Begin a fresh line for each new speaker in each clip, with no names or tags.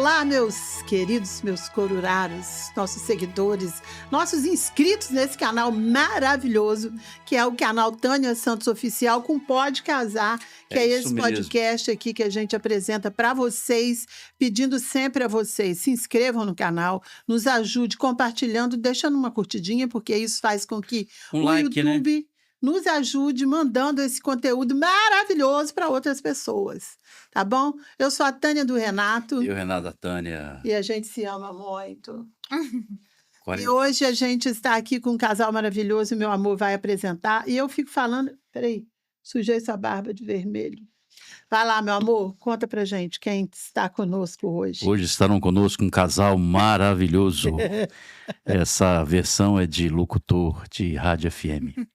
Olá, meus queridos, meus coruraros, nossos seguidores, nossos inscritos nesse canal maravilhoso, que é o canal Tânia Santos Oficial com Pode Casar, que é esse podcast aqui que a gente apresenta para vocês, pedindo sempre a vocês, se inscrevam no canal, nos ajude compartilhando, deixando uma curtidinha, porque isso faz com que o
like,
YouTube...
né?
Nos ajude mandando esse conteúdo maravilhoso para outras pessoas, tá bom? Eu sou a Tânia do Renato.
Eu, Renato da Tânia.
E a gente se ama muito.
40.
E hoje a gente está aqui com um casal maravilhoso, meu amor vai apresentar. E eu fico falando... Peraí, sujei essa barba de vermelho. Vai lá, meu amor, conta pra gente quem está conosco hoje.
Hoje estarão conosco um casal maravilhoso. Essa versão é de locutor de Rádio FM.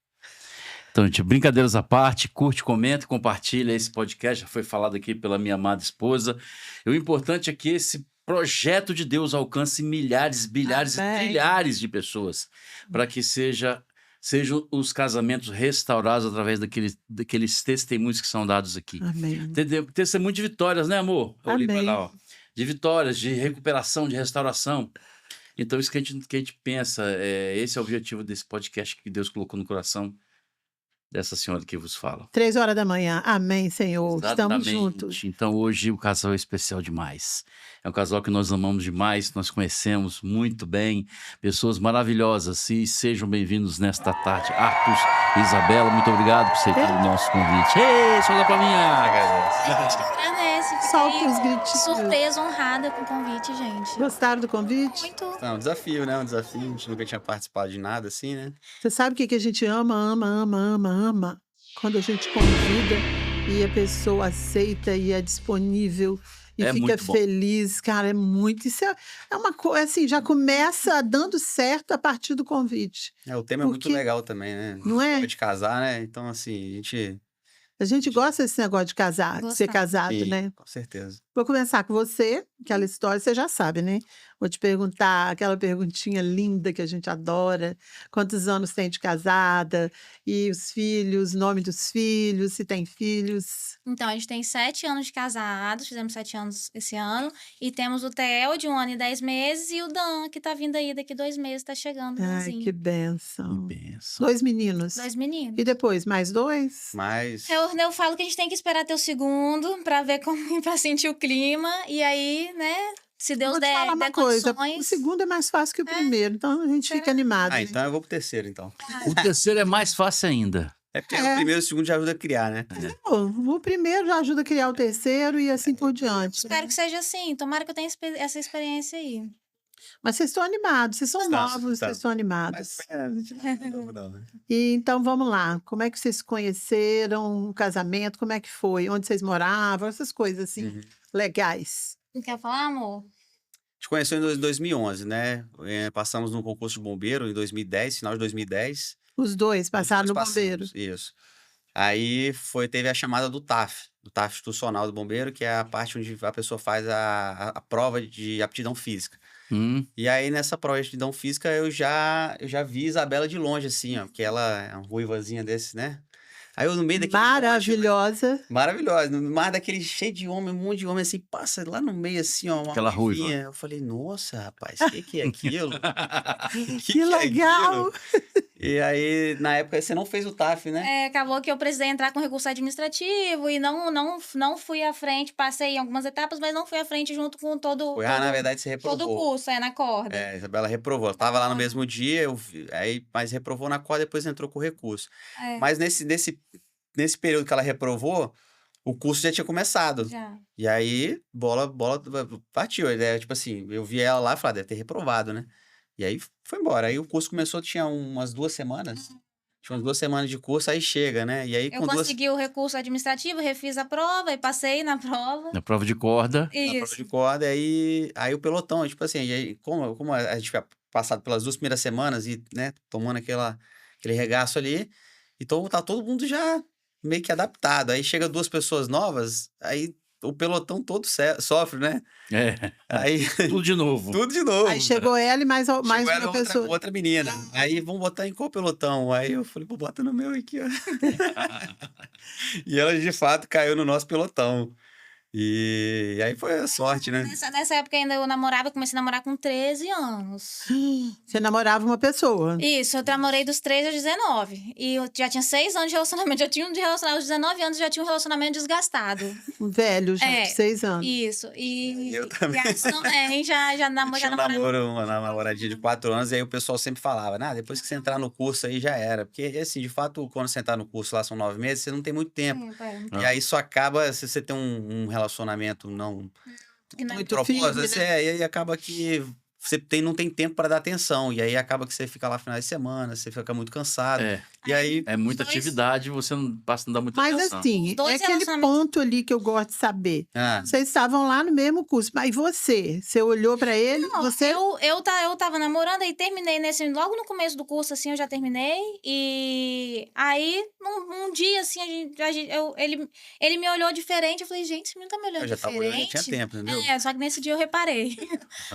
Então, gente, brincadeiras à parte, curte, comenta, compartilha esse podcast, já foi falado aqui pela minha amada esposa. E o importante é que esse projeto de Deus alcance milhares, bilhares e trilhares de pessoas, para que sejam os casamentos restaurados através daqueles testemunhos que são dados aqui.
Amém.
Testemunho de vitórias, né, amor? Eu olhei pra
Amém.
lá, ó. De vitórias, de recuperação, de restauração. Então, isso que a gente pensa, esse é o objetivo desse podcast que Deus colocou no coração dessa senhora que vos fala.
3h da manhã. Amém, Senhor.
Exatamente.
Estamos juntos.
Então hoje o casal é especial demais. É um casal que nós amamos demais, nós conhecemos muito bem, pessoas maravilhosas. E sejam bem-vindos nesta tarde. Arthur e Isabela, muito obrigado por aceitar o nosso convite. Ei, solta pra mim,
Agradece,
Solta os gritinhos.
surpresa, honrada com o convite, gente.
Gostaram do convite?
Muito.
É um desafio, né? Um desafio. A gente nunca tinha participado de nada assim, né?
Você sabe o que a gente ama? Quando a gente convida e a pessoa aceita e é disponível e
É
fica
muito bom.
feliz, cara, é muito. Isso é uma coisa assim, já começa dando certo a partir do convite,
O tema é muito
Porque-
legal também, né?
não é?
De casar, né? Então, assim, a gente...
A gente gosta desse negócio de casar, de ser
Gostamos.
casado,
Sim,
né?
com certeza.
Vou começar com você, aquela história você já sabe, né? Vou te perguntar aquela perguntinha linda que a gente adora. Quantos anos tem de casada? E os filhos, nome dos filhos, se tem filhos.
Então, a gente tem 7 anos de casados, fizemos 7 anos esse ano. E temos o Theo, de 1 ano e 10 meses, e o Dan, que tá vindo aí daqui 2 meses, tá chegando.
Ai,
Danzinho.
que bênção.
Benção.
2 meninos.
2 meninos.
E depois, mais 2?
Mas...
Eu falo que a gente tem que esperar ter o segundo pra ver como pra sentir o clima. E aí, né, se Deus
Vou te
der,
falar uma
der
coisa,
condições...
o segundo é mais fácil que o primeiro, então a gente fica animado. né?
então eu vou pro terceiro, então.
O terceiro é mais fácil ainda.
É porque
É.
o primeiro e o segundo já ajuda a criar, né?
Pô, o primeiro já ajuda a criar o terceiro e assim por diante.
Espero que seja assim. Tomara que eu tenha essa experiência aí.
Mas vocês estão animados, vocês são
Estamos,
novos,
estamos.
vocês estão animados.
Mas a gente não, né?
E então vamos lá, como é que vocês se conheceram, o casamento, como é que foi? Onde vocês moravam, essas coisas assim,
Uhum.
legais.
Não quer falar, amor?
A gente conheceu em 2011, né? Passamos no concurso de bombeiro em 2010, final de 2010.
Os dois passaram no
Depois
bombeiro.
passamos, Isso. Aí teve a chamada do TAF institucional do bombeiro, que é a parte onde a pessoa faz a prova de aptidão física. E aí, nessa prova de aptidão física, eu já vi Isabela de longe, assim, ó, porque ela é uma ruivazinha desse, né? Aí eu no meio daquele
Maravilhosa.
maravilhosa, no mar daquele cheio de homem, um monte de homem assim, passa lá no meio assim, ó, uma
Aquela ruiva.
ruivinha. Eu falei, nossa, rapaz, o que é aquilo?
Que
é
legal!
aquilo? E aí, na época, você não fez o TAF, né?
Acabou que eu precisei entrar com recurso administrativo e não fui à frente, passei em algumas etapas, mas não fui à frente junto com todo
Na verdade, você
todo o
reprovou.
curso, na corda.
A Isabela reprovou. Ela tava lá no mesmo dia, mas reprovou na corda, depois entrou com recurso.
É,
Mas nesse período que ela reprovou, o curso já tinha começado.
já.
E aí, bola partiu. Tipo assim, eu vi ela lá e falei, deve ter reprovado, né? E aí foi embora. Aí o curso começou, tinha umas 2 semanas. Tinha umas 2 semanas de curso, aí chega, né? E aí
Eu
com
consegui o recurso administrativo, refiz a prova e passei na prova.
Na prova de corda.
na prova
Isso.
de corda, aí o pelotão, tipo assim, e aí, como a gente foi passado pelas 2 primeiras semanas e, né, tomando aquele regaço ali, então tá todo mundo já meio que adaptado. Aí chega 2 pessoas novas, aí o pelotão todo sofre, né? Aí
Tudo de novo.
tudo de novo.
Aí chegou ela e mais
Chegou
uma
ela,
pessoa.
outra menina. Aí vamos botar em qual pelotão? Aí eu falei, pô, bota no meu aqui, ó. E ela de fato caiu no nosso pelotão. E aí foi a sorte, né?
Nessa época ainda eu comecei a namorar com 13 anos.
Você namorava uma pessoa.
Isso, eu namorei dos 13 aos 19. E eu já tinha 6 anos de relacionamento. Já tinha um de relacionamento aos 19 anos, já tinha um relacionamento desgastado.
Velho, já de 6 anos.
Isso. E
Eu também.
E Arthur também já namorava.
Uma namoradinha de 4 anos, e aí o pessoal sempre falava, depois que você entrar no curso aí já era. Porque, assim, de fato, quando você entrar no curso lá são 9 meses, você não tem muito tempo. E aí isso acaba, se você tem um relacionamento não
Muito
propósito,
firme, né?
e aí acaba que você não tem tempo para dar atenção. E aí acaba que você fica lá no final de semana, você fica muito cansado. E aí...
É muita atividade, você não passa a não dar muita
Mas
atenção.
assim, é aquele ponto ali que eu gosto de saber. Vocês estavam lá no mesmo curso, mas você olhou pra ele?
Não, eu tava namorando e terminei logo no começo do curso, assim, eu já terminei. E aí, num dia, assim, ele me olhou diferente. Eu falei, gente, esse menino tá me olhando
Eu já tava olhando, já
diferente.
tinha tempo, entendeu?
Só que nesse dia eu reparei.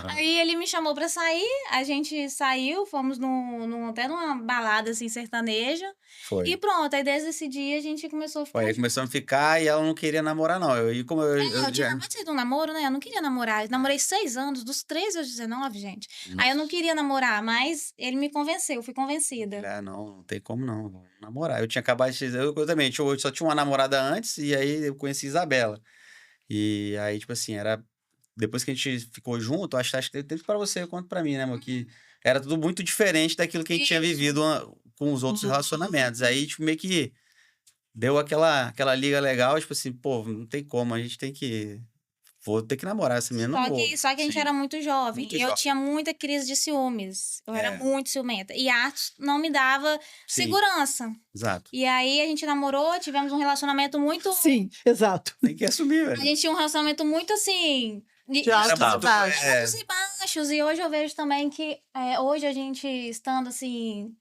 Aí ele me chamou pra sair, a gente saiu, fomos até numa balada, assim, sertaneja.
Foi.
E pronto, aí desde esse dia a gente começou a ficar.
Aí começamos a ficar e ela não queria namorar, não. Eu
tinha acabado de sair de um namoro, né? Eu não queria namorar. Eu namorei 6 anos, dos 13 aos 19, gente. Nossa. Aí eu não queria namorar, mas ele me convenceu, eu fui convencida.
Não tem como não. Vou namorar. Eu tinha acabado de dizer, eu também, eu só tinha uma namorada antes e aí eu conheci Isabela. E aí, tipo assim, depois que a gente ficou junto, acho que tanto pra você quanto pra mim, né, amor? Que era tudo muito diferente daquilo que a gente tinha vivido com os outros relacionamentos. Aí, tipo, meio que deu aquela liga legal, tipo assim, pô, não tem como, a gente tem que... Vou ter que namorar essa menina.
Só que a gente era muito jovem. Eu tinha muita crise de ciúmes. Eu era muito ciumenta. E a arte não me dava segurança.
Exato.
E aí a gente namorou, tivemos um relacionamento muito...
Sim, exato.
Tem que assumir, velho.
A gente tinha um relacionamento muito assim...
De altos e baixos.
Altos e baixos. E hoje eu vejo também que hoje a gente estando assim...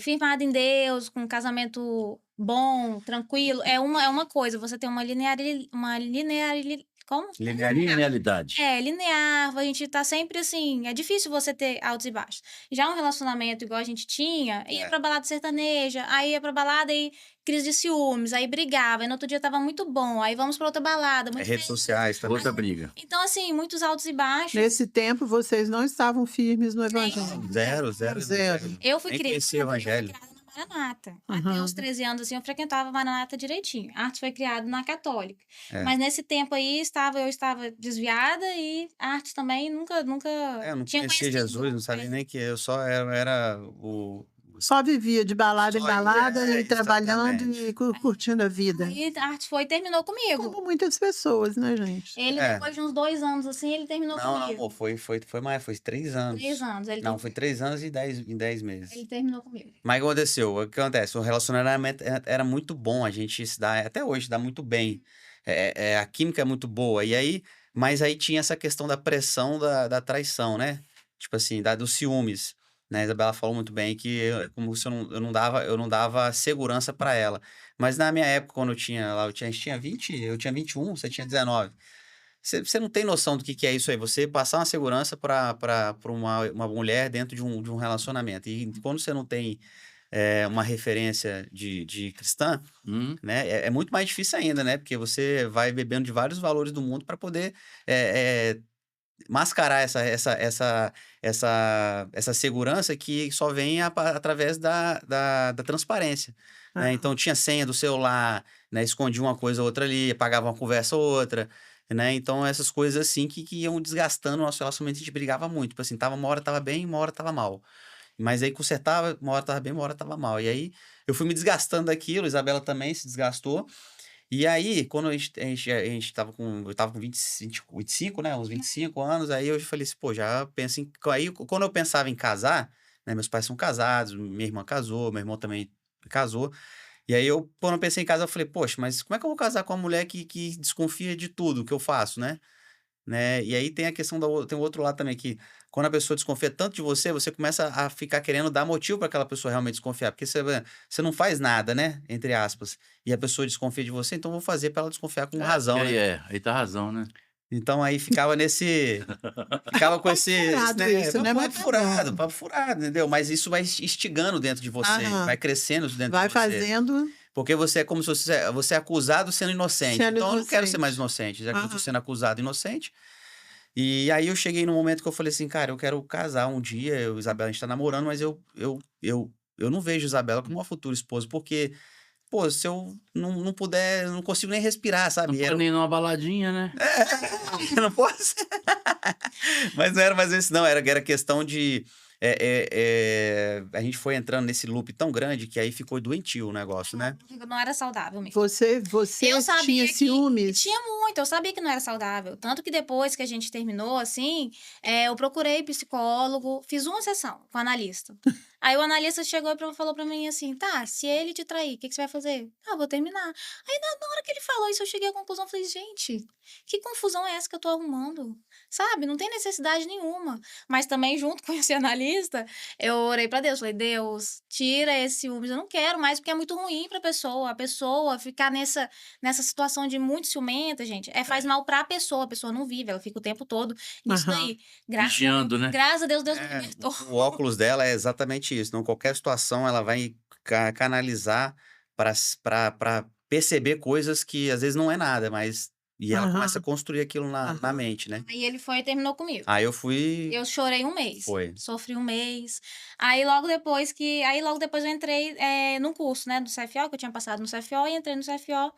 firmado em Deus, com um casamento bom, tranquilo, é uma coisa. Você tem uma linearidade. Como?
Linearidade.
Linear, a gente tá sempre assim, é difícil você ter altos e baixos. Já um relacionamento igual a gente tinha, ia pra balada sertaneja, aí ia pra balada e crise de ciúmes, aí brigava, aí no outro dia tava muito bom, aí vamos pra outra balada.
Redes sociais também.
Outra briga.
Então, assim, muitos altos e baixos.
Nesse tempo, vocês não estavam firmes no evangelho.
Zero.
Eu fui
Nem
criada
conheci o evangelho.
Maranata. Até os 13 anos, assim, eu frequentava a Maranata direitinho. A Artes foi criado na Católica. Mas nesse tempo aí, eu estava desviada e a Artes também nunca
Eu não
tinha
conhecia Jesus, não sabia nem que eu só era o...
Só vivia de balada em balada, e trabalhando e curtindo a vida.
Aí a Artes terminou comigo.
Como muitas pessoas, né, gente?
Ele, depois de uns 2 anos, assim, ele terminou comigo.
Não, foi mais, foi 3 anos.
3 anos.
Foi 3 anos e 10 meses.
Ele terminou comigo.
Mas o que acontece? O relacionamento era muito bom, a gente se dá, até hoje, dá muito bem. A química é muito boa. E aí, mas aí tinha essa questão da pressão da traição, né? Tipo assim, dos ciúmes. Né? A Isabela falou muito bem que como se eu não dava segurança para ela. Mas na minha época, quando eu tinha 20, eu tinha 21, você tinha 19. Você não tem noção do que é isso aí. Você passar uma segurança para uma mulher dentro de um relacionamento. E quando você não tem uma referência de cristã, né? É muito mais difícil ainda, né? Porque você vai bebendo de vários valores do mundo para poder mascarar essa segurança que só vem através da transparência. Né? Então, tinha senha do celular, né? Escondia uma coisa ou outra ali, apagava uma conversa ou outra. Né? Então, essas coisas assim que iam desgastando o nosso relacionamento, a gente brigava muito. Tipo assim, uma hora tava bem, uma hora tava mal. Mas aí consertava, uma hora tava bem, uma hora tava mal. E aí, eu fui me desgastando daquilo, a Isabela também se desgastou. E aí, quando a gente tava eu tava com 25, né? Uns 25 anos, aí eu falei assim, pô, já penso em... Aí, quando eu pensava em casar, né? Meus pais são casados, minha irmã casou, meu irmão também casou. E aí, quando eu pensei em casar, eu falei, poxa, mas como é que eu vou casar com uma mulher que desconfia de tudo que eu faço, né? E aí tem a questão tem o outro lado também, que quando a pessoa desconfia tanto de você, você começa a ficar querendo dar motivo para aquela pessoa realmente desconfiar, porque você não faz nada, né, entre aspas, e a pessoa desconfia de você, então eu vou fazer para ela desconfiar com razão, né?
Aí tá razão, né?
Então aí ficava ficava com esse papo furado, entendeu? Mas isso vai instigando dentro de você, vai crescendo dentro de você.
Vai fazendo...
Porque você é como se você é acusado sendo inocente.
Sendo
Então, eu não quero ser
inocente.
mais inocente, já que eu tô
Aham.
sendo acusado inocente. E aí eu cheguei num momento que eu falei assim, cara, eu quero casar um dia, eu e Isabela, a gente tá namorando, mas eu não vejo Isabela como uma futura esposa, porque, pô, se eu não puder, eu não consigo nem respirar,
Não
sabe?
pode nem ir numa baladinha, né?
Eu não posso. Mas não era mais isso, não. Era questão de. A gente foi entrando nesse loop tão grande que aí ficou doentio o negócio, né?
Não era saudável mesmo.
Você
Eu sabia
tinha
que
ciúmes?
tinha muito, eu sabia que não era saudável. Tanto que depois que a gente terminou, assim, eu procurei psicólogo, fiz uma sessão com o analista. Aí o analista chegou e falou pra mim assim, tá, se ele te trair, o que você vai fazer? Ah, vou terminar. Aí na hora que ele falou isso, eu cheguei à conclusão, falei, gente, que confusão é essa que eu tô arrumando? Sabe, não tem necessidade nenhuma. Mas também, junto com esse analista, eu orei pra Deus, falei, Deus, tira esse ciúmes, eu não quero mais, porque é muito ruim pra pessoa. A pessoa ficar nessa situação de muito ciumenta, gente, faz mal pra pessoa. A pessoa não vive, ela fica o tempo todo nisso
Aham.
daí. Graças a
Vigiando, né?
Graças a Deus, Deus me
É,
libertou.
o óculos dela é exatamente isso. Não, qualquer situação ela vai canalizar para perceber coisas que às vezes não é nada, mas. E ela começa a
Aham.
construir aquilo na
Aham.
mente, né?
Aí ele foi e terminou comigo.
Aí eu fui.
Eu chorei um mês.
Foi.
Sofri um mês. Aí logo depois eu entrei num curso, né, do CFO, que eu tinha passado no CFO, e entrei no CFO.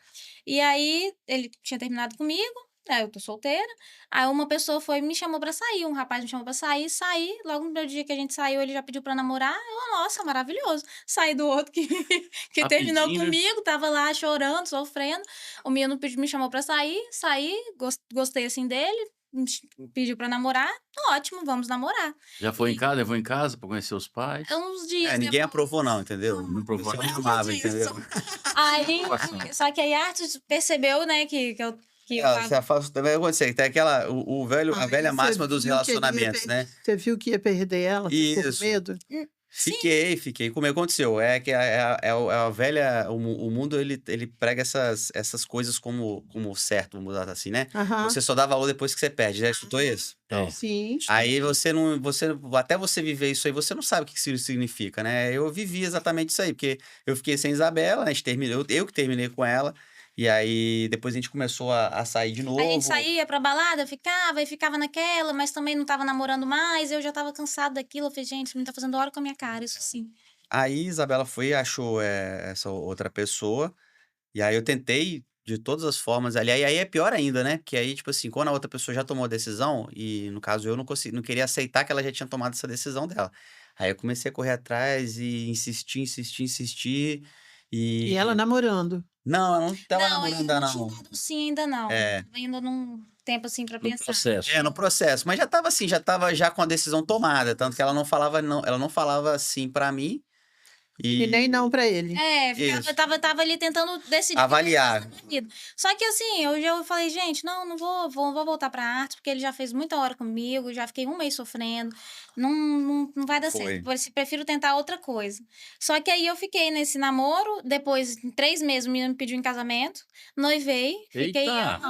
E aí ele tinha terminado comigo, eu tô solteira. Aí uma pessoa me chamou pra sair, um rapaz me chamou pra sair, saí. Logo no primeiro dia que a gente saiu, ele já pediu pra namorar. Eu, nossa, maravilhoso. Saí do outro que terminou
Rapidinho, né?
comigo, tava lá chorando, sofrendo. O menino me chamou pra sair, saí, gostei assim dele, pediu pra namorar, ótimo, vamos namorar.
Já foi em casa, levou em casa pra conhecer os pais?
Uns dias
Ninguém
depois.
aprovou, não, entendeu?
Não aprovou,
Você
não.
não amava,
Disso.
entendeu?
Aí,
Situação.
só que aí a Arthur percebeu, né, que eu tava...
Você afasta também acontecer. Tem aquela, o velho, a
Aí
velha
você
máxima dos
viu que ele ia
relacionamentos, né?
Você viu que ia perder ela? Ficou com
Isso.
medo?
Sim,
Fiquei. Como aconteceu? É que a velha. O mundo ele prega essas coisas como certo, vamos botar assim, né?
Aham.
Você só dá valor depois que você perde. Já escutou isso?
É.
Sim.
Aí você não. Até você viver isso aí, você não sabe o que isso significa, né? Eu vivi exatamente isso aí, porque eu fiquei sem Isabela, a gente terminou, eu que terminei com ela. E aí depois a gente começou a sair de
a gente
novo.
saía pra balada, ficava naquela, mas também não tava namorando mais, eu já tava cansada daquilo, eu falei, gente, isso não tá fazendo hora com a minha cara, isso sim.
Aí Isabela foi e achou essa outra pessoa. E aí eu tentei de todas as formas ali. Aí é pior ainda, né? Porque aí, tipo assim, quando a outra pessoa já tomou a decisão, e no caso eu não queria aceitar que ela já tinha tomado essa decisão dela. Aí eu comecei a correr atrás e insistir.
E ela namorando.
Não, ela não tava
Não,
namorando
ainda
ainda,
não tinha
não.
dado sim, ainda não.
É.
Tava ainda num tempo assim pra
No
pensar.
processo.
No processo. Mas já tava assim, já tava já com a decisão tomada. Tanto que ela não falava, não, ela não falava assim pra mim.
E nem não pra ele.
Isso.
Tava ali tentando decidir.
Avaliar.
o que eu ia fazer na vida. Só que assim, eu falei, gente, não vou voltar pra arte, porque ele já fez muita hora comigo, já fiquei um mês sofrendo, não vai dar
Foi.
certo. Prefiro tentar outra coisa. Só que aí eu fiquei nesse namoro, depois, em 3 meses, o menino me pediu em casamento, noivei, fiquei.
Eita!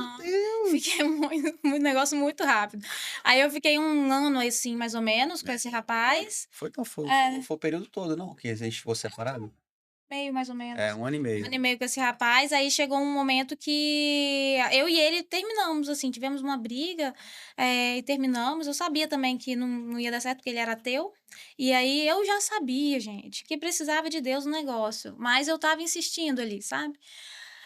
Fiquei um negócio muito rápido. Aí eu fiquei um ano, assim, mais ou menos, com esse rapaz.
Foi
É.
o período todo, não? Que a gente ficou separado?
Meio, mais ou menos.
1 ano e meio.
Um ano e meio com esse rapaz. Aí chegou um momento que eu e ele terminamos, assim, tivemos uma briga e terminamos. Eu sabia também que não ia dar certo, porque ele era ateu. E aí eu já sabia, gente, que precisava de Deus no negócio. Mas eu tava insistindo ali, sabe?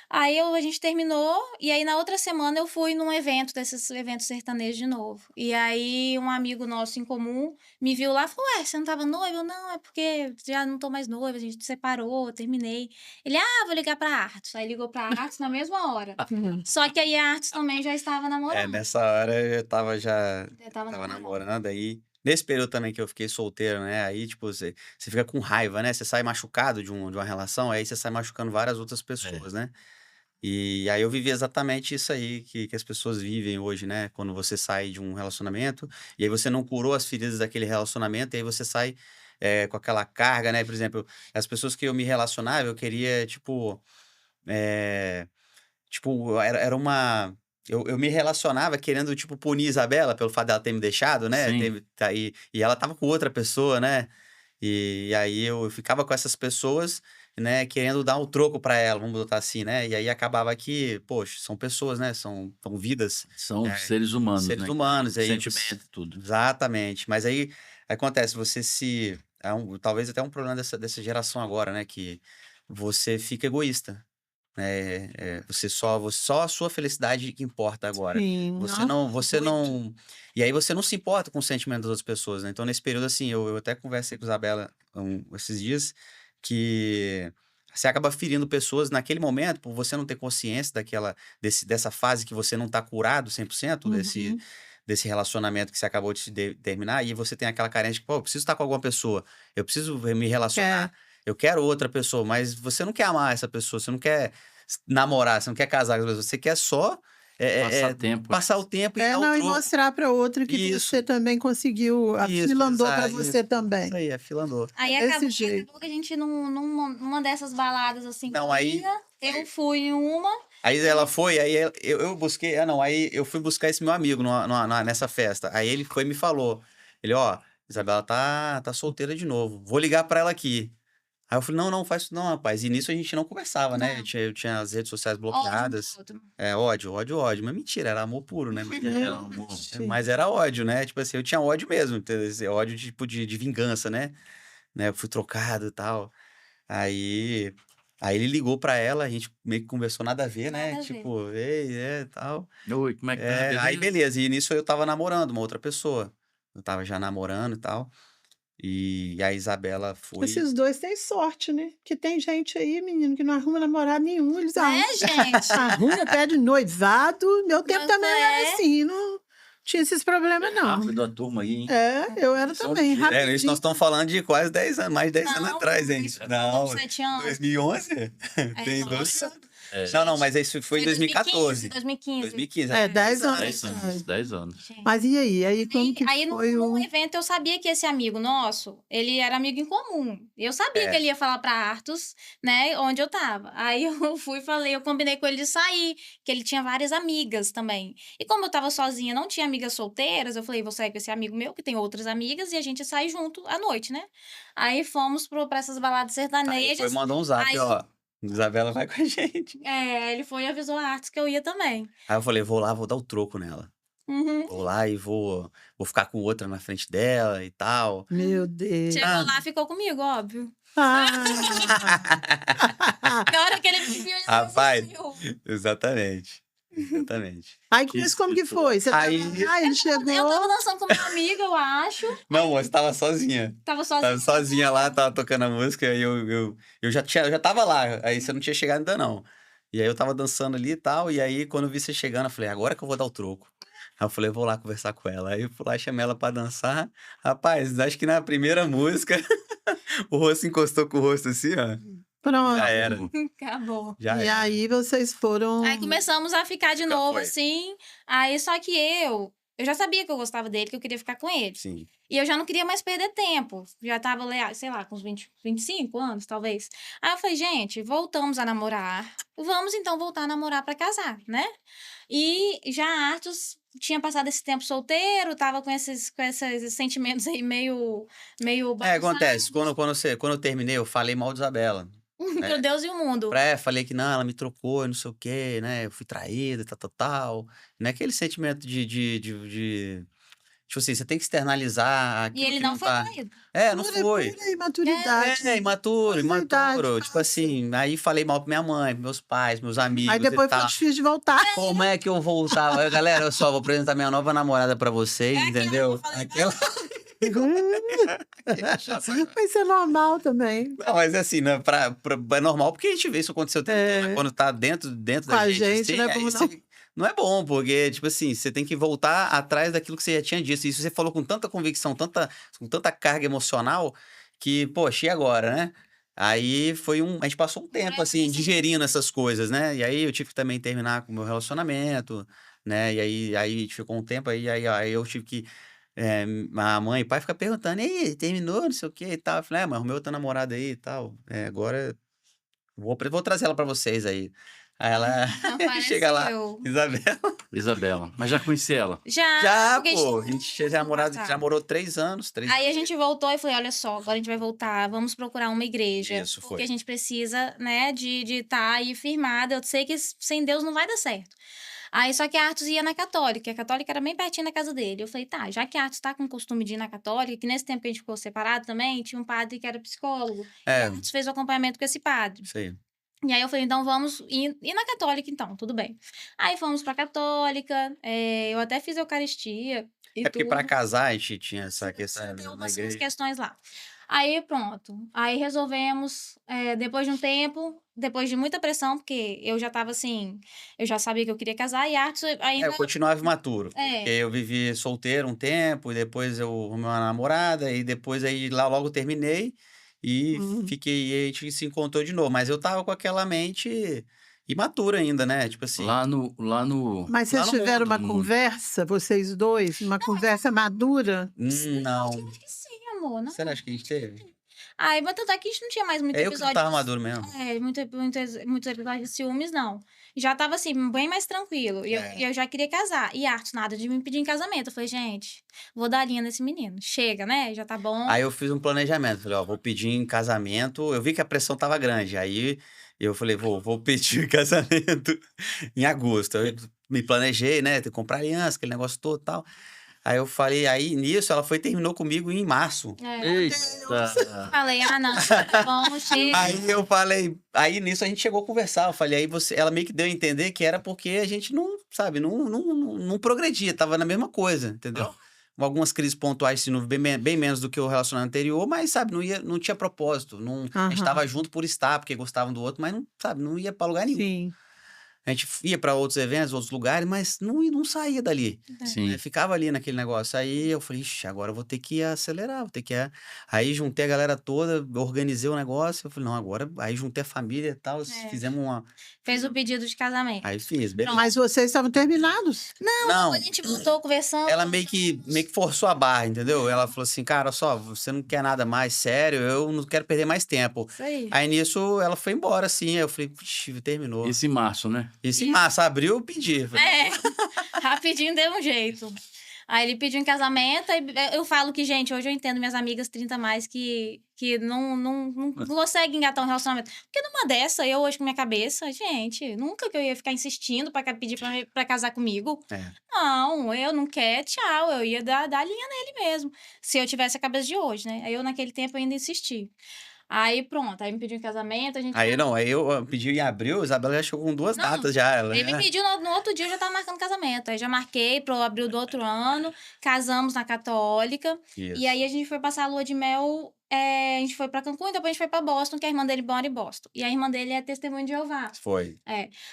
Aí a gente terminou, e aí na outra semana eu fui num evento, desses eventos sertanejos de novo. E aí um amigo nosso em comum me viu lá e falou, ué, você não tava noiva? Eu, não, é porque já não tô mais noiva, a gente separou, terminei. Ele, vou ligar pra Artus. Aí ligou pra Artus na mesma hora. Só que aí a Artus também já estava namorando.
Nessa hora eu tava já
Já tava
tava
namorando.
namorando aí. Nesse período também que eu fiquei solteiro, né? Aí, tipo, você fica com raiva, né? Você sai machucado de uma relação, aí você sai machucando várias outras pessoas, né? E aí eu vivi exatamente isso aí que as pessoas vivem hoje, né? Quando você sai de um relacionamento, e aí você não curou as feridas daquele relacionamento, e aí você sai com aquela carga, né? Por exemplo, as pessoas que eu me relacionava, eu queria, tipo... era uma... Eu me relacionava querendo, tipo, punir Isabela pelo fato dela ter me deixado, né?
Sim.
E ela tava com outra pessoa, né? E aí eu ficava com essas pessoas né, querendo dar um troco para ela, vamos botar assim, né? E aí acabava que, poxa, são pessoas, né? São vidas,
São seres humanos,
seres
né?
humanos. Aí,
Sentimento e tudo.
exatamente. Mas aí acontece, você se. Talvez até um problema dessa geração agora, né? Que você fica egoísta. Só a sua felicidade que importa agora.
Sim,
Você
nossa,
não, você
muito.
não. E aí você não se importa com o sentimento das outras pessoas, né? Então, nesse período, assim, eu até conversei com a Isabela esses dias, que você acaba ferindo pessoas naquele momento, por você não ter consciência dessa fase que você não tá curado 100%
Uhum.
desse relacionamento que você acabou de terminar, e você tem aquela carência de, pô, eu preciso estar com alguma pessoa, eu preciso me relacionar, eu quero outra pessoa, mas você não quer amar essa pessoa, você não quer namorar, você não quer casar com essa pessoa, você quer só
Passar tempo.
passar o tempo e dar o
Não, e
troco.
mostrar para outra que
Isso.
você também conseguiu,
Isso,
afilandou para
exato,
você também.
Isso aí, afilandou.
Aí
Desse jeito.
acabou que a gente, numa dessas baladas assim,
Não, aí
eu fui em uma.
Aí ela foi, aí eu busquei, aí eu fui buscar esse meu amigo nessa festa. Aí ele foi e me falou, ele, ó, Isabela tá solteira de novo, vou ligar pra ela aqui. Aí eu falei, não, faz isso não, rapaz. E nisso a gente não conversava, né?
Não.
Eu tinha as redes sociais
Ódio um
bloqueadas.
do outro.
Ódio. Mas mentira, era amor puro, né?
Era amor.
Mas era ódio, né? Tipo assim, eu tinha ódio mesmo, entendeu? Esse ódio tipo de vingança, né? Eu fui trocado e tal. Aí, aí ele ligou pra ela, a gente meio que conversou nada a ver, né?
Nada a ver.
Tipo, ei, tal.
Oi, como é que tá?
Aí beleza, e nisso eu tava namorando uma outra pessoa. Eu tava já namorando e tal. E a Isabela foi.
Esses dois têm sorte, né? Que tem gente aí, menino, que não arruma namorado nenhum. Eles
Né, gente?
arrumam, pede noivado. Meu tempo
Não
também era
é?
assim, não tinha esses problemas, não.
Rápido a turma aí, hein?
Eu era
Só
também,
de-
Isso nós
rapidinho.
estamos falando de quase 10 anos, mais de 10 anos
Não,
atrás, hein? Não,
7 anos.
2011? Tem
nossa.
12 anos.
É,
Não, mas isso foi em 2014.
2015.
2015.
10 anos.
10 anos, 10 anos.
Gente.
Mas e aí? Aí como que
Aí
foi
no
o...
evento eu sabia que esse amigo nosso, ele era amigo em comum. Eu sabia que ele ia falar pra Artus, né, onde eu tava. Aí eu fui e falei, eu combinei com ele de sair, que ele tinha várias amigas também. E como eu tava sozinha, não tinha amigas solteiras, eu falei, vou sair com esse amigo meu, que tem outras amigas, e a gente sai junto à noite, né? Aí fomos pra essas baladas
Aí
sertanejas.
foi, mandou um zap,
Aí-
ó. Isabela vai com a gente.
Ele foi e avisou a Artus que eu ia também.
Aí eu falei, vou lá, vou dar o troco nela.
Uhum.
Vou lá e vou ficar com outra na frente dela e tal.
Meu Deus.
Chegou lá, ficou comigo, óbvio.
Ah.
Na hora que ele me viu, ele
Rapaz.
viu.
Exatamente.
Aí, mas como que foi? Você
Aí-
ele chegou...
Eu tava dançando com meu amigo, eu acho.
Não, você tava sozinha.
Tava sozinha.
Tava sozinha lá, tava tocando a música, e eu já tava lá, aí você não tinha chegado ainda não. E aí eu tava dançando ali e tal, e aí quando eu vi você chegando, eu falei, agora que eu vou dar o troco. Aí eu falei, vou lá conversar com ela. Aí eu fui lá, chamei ela pra dançar. Rapaz, acho que na primeira música, o rosto encostou com o rosto assim, ó.
Pronto.
Já era.
Acabou.
Já
E
era.
aí vocês foram...
Aí começamos a ficar de novo,
foi.
assim. Aí só que eu já sabia que eu gostava dele, que eu queria ficar com ele.
Sim.
E eu já não queria mais perder tempo. Já tava, sei lá, com uns 20, 25 anos, talvez. Aí eu falei, gente, voltamos a namorar. Vamos então voltar a namorar pra casar, né? E já a Artus tinha passado esse tempo solteiro, tava com esses sentimentos aí meio
Acontece, quando eu terminei, eu falei mal de Isabela.
Meu Deus e o mundo.
Falei que não, ela me trocou, e não sei o quê, né? Eu fui traída, tal. Não é aquele sentimento tipo assim, você tem que externalizar
E
aquilo
ele
que
não foi
tá.
traído.
Não foi.
Pura imaturidade.
Imaturo.
Maturidade.
Tipo assim, aí falei mal pra minha mãe, pros meus pais, meus amigos
Aí depois
e tal.
foi difícil de voltar.
Como é que eu voltava? Galera, eu só vou apresentar minha nova namorada pra vocês, entendeu?
eu falei,
Aquela...
Vai ser normal também.
Não, mas assim, né, é normal porque a gente vê isso acontecer o tempo todo, né? Quando tá dentro
Com
da
a
gente,
gente,
assim,
não é
aí
bom,
você- não é bom, porque, tipo assim, você tem que voltar atrás daquilo que você já tinha dito. Isso você falou com tanta convicção, com tanta carga emocional, que, poxa, e agora, né? Aí a gente passou um tempo, assim, digerindo essas coisas, né? E aí eu tive que também terminar com o meu relacionamento, né? E aí a gente ficou um tempo, aí eu tive que... a mãe e o pai ficam perguntando, e aí, terminou, não sei o que e tal. Eu falei, mas arrumei outra namorada aí e tal. Agora vou trazer ela pra vocês aí. Aí ela
Parece
chega lá,
eu.
Isabela. Mas já conheci ela.
Já,
já,
porque
pô, a gente já
passado.
namorou 3 anos,
Aí a gente voltou e falei, olha só, agora a gente vai voltar, vamos procurar uma igreja.
Isso,
Porque
foi.
a gente precisa, né, de estar aí firmada. Eu sei que sem Deus não vai dar certo. Aí só que a Arthur ia na católica, a católica era bem pertinho da casa dele. Eu falei, tá, já que a Arthur tá com o costume de ir na católica, que nesse tempo que a gente ficou separado também, tinha um padre que era psicólogo. E a Arthur fez o acompanhamento com esse padre.
Isso aí.
E aí eu falei, então vamos ir na católica, então, tudo bem. Aí fomos pra católica, eu até fiz Eucaristia e
É porque pra
tudo.
casar a gente tinha essa questão
Tem
na
umas
igreja.
questões lá. Aí pronto. Aí resolvemos, depois de um tempo, depois de muita pressão, porque eu já tava assim, eu já sabia que eu queria casar, e a Arthur ainda.
Eu continuava imaturo.
É.
Porque eu vivi solteiro um tempo, e depois eu arrumei uma namorada, e depois aí lá logo terminei e fiquei, e a gente se encontrou de novo. Mas eu tava com aquela mente imatura ainda, né? Tipo assim.
Lá no...
Mas
Lá
vocês
no
tiveram
mundo,
uma
no mundo.
conversa, vocês dois, uma conversa madura?
Não.
Acho que sim, amor. Não.
Você não acha que a gente teve?
Ai, mas tanto é que a gente não tinha mais muito
É eu que não
episódio.
tava maduro mesmo.
Muitos episódios de ciúmes, não. Já tava assim, bem mais tranquilo. E eu já queria casar. E Arthur, nada de me pedir em casamento. Eu falei, gente, vou dar linha nesse menino. Chega, né? Já tá bom.
Aí eu fiz um planejamento. Falei, ó, vou pedir em casamento. Eu vi que a pressão tava grande. Aí eu falei, vou pedir em casamento em agosto. Eu me planejei, né? Ter que comprar aliança, aquele negócio todo e tal. Aí eu falei, aí nisso ela foi e terminou comigo em março.
Eita!
Falei, não, tá bom, chega.
Aí eu falei, aí nisso a gente chegou a conversar. Eu falei, aí ela meio que deu a entender que era porque a gente não, sabe, não progredia, tava na mesma coisa, entendeu? Algumas crises pontuais, assim, bem menos do que o relacionamento anterior, mas, sabe, não tinha propósito. A gente tava junto por estar, porque gostavam do outro, mas não, sabe, não ia pra lugar nenhum.
Sim.
A gente ia para outros eventos, outros lugares, mas não saía dali.
Sim.
Ficava ali naquele negócio. Aí eu falei, ixi, agora eu vou ter que acelerar, vou ter que. Aí juntei a galera toda, organizei o negócio. Eu falei, não, agora. Aí juntei a família e tal, fizemos uma.
Fez o pedido de casamento.
Aí fiz, beleza.
Mas vocês estavam terminados.
Não,
A gente voltou conversando.
ela meio que forçou a barra, entendeu? Ela falou assim, cara, só, você não quer nada mais sério, eu não quero perder mais tempo.
Isso aí.
Aí nisso ela foi embora, assim. Aí eu falei, vixi, terminou.
Esse em março, né?
Isso em março, abril eu pedi. Falei,
Rapidinho deu um jeito. Aí ele pediu em casamento, aí eu falo que, gente, hoje eu entendo minhas amigas 30 a mais que não conseguem engatar um relacionamento. Porque numa dessa, eu hoje com minha cabeça, gente, nunca que eu ia ficar insistindo pra pedir pra casar comigo. Não, eu não quero, tchau, eu ia dar linha nele mesmo. Se eu tivesse a cabeça de hoje, né? Aí eu naquele tempo ainda insisti. Aí pronto, aí me pediu em casamento, a gente...
Aí não, aí eu pedi em abril, a Isabela já chegou com 2 datas já. Ela,
Ele me pediu no outro dia, eu já tava marcando casamento. Aí já marquei pro abril do outro ano, casamos na Católica.
Isso.
E aí a gente foi passar a lua de mel, a gente foi pra Cancún e depois a gente foi pra Boston, que a irmã dele mora em Boston. E a irmã dele é testemunha de Jeová.
Foi.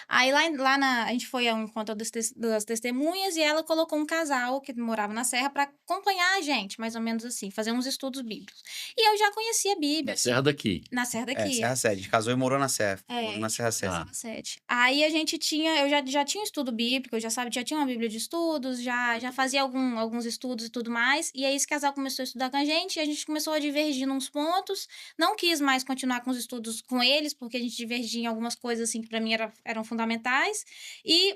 Aí a gente foi ao encontro das testemunhas e ela colocou um casal que morava na Serra pra acompanhar a gente, mais ou menos assim, fazer uns estudos bíblicos. E eu já conhecia a Bíblia.
Na Serra daqui.
Na Serra daqui.
Serra Sede. A gente casou e morou na Serra. Morou na Serra Sede.
Aí a gente tinha, eu já tinha um estudo bíblico, já tinha uma Bíblia de estudos, já fazia alguns estudos e tudo mais. E aí esse casal começou a estudar com a gente começou a divergir nos pontos. Não quis mais continuar com os estudos com eles, porque a gente divergia em algumas coisas assim que pra mim eram fundamentais.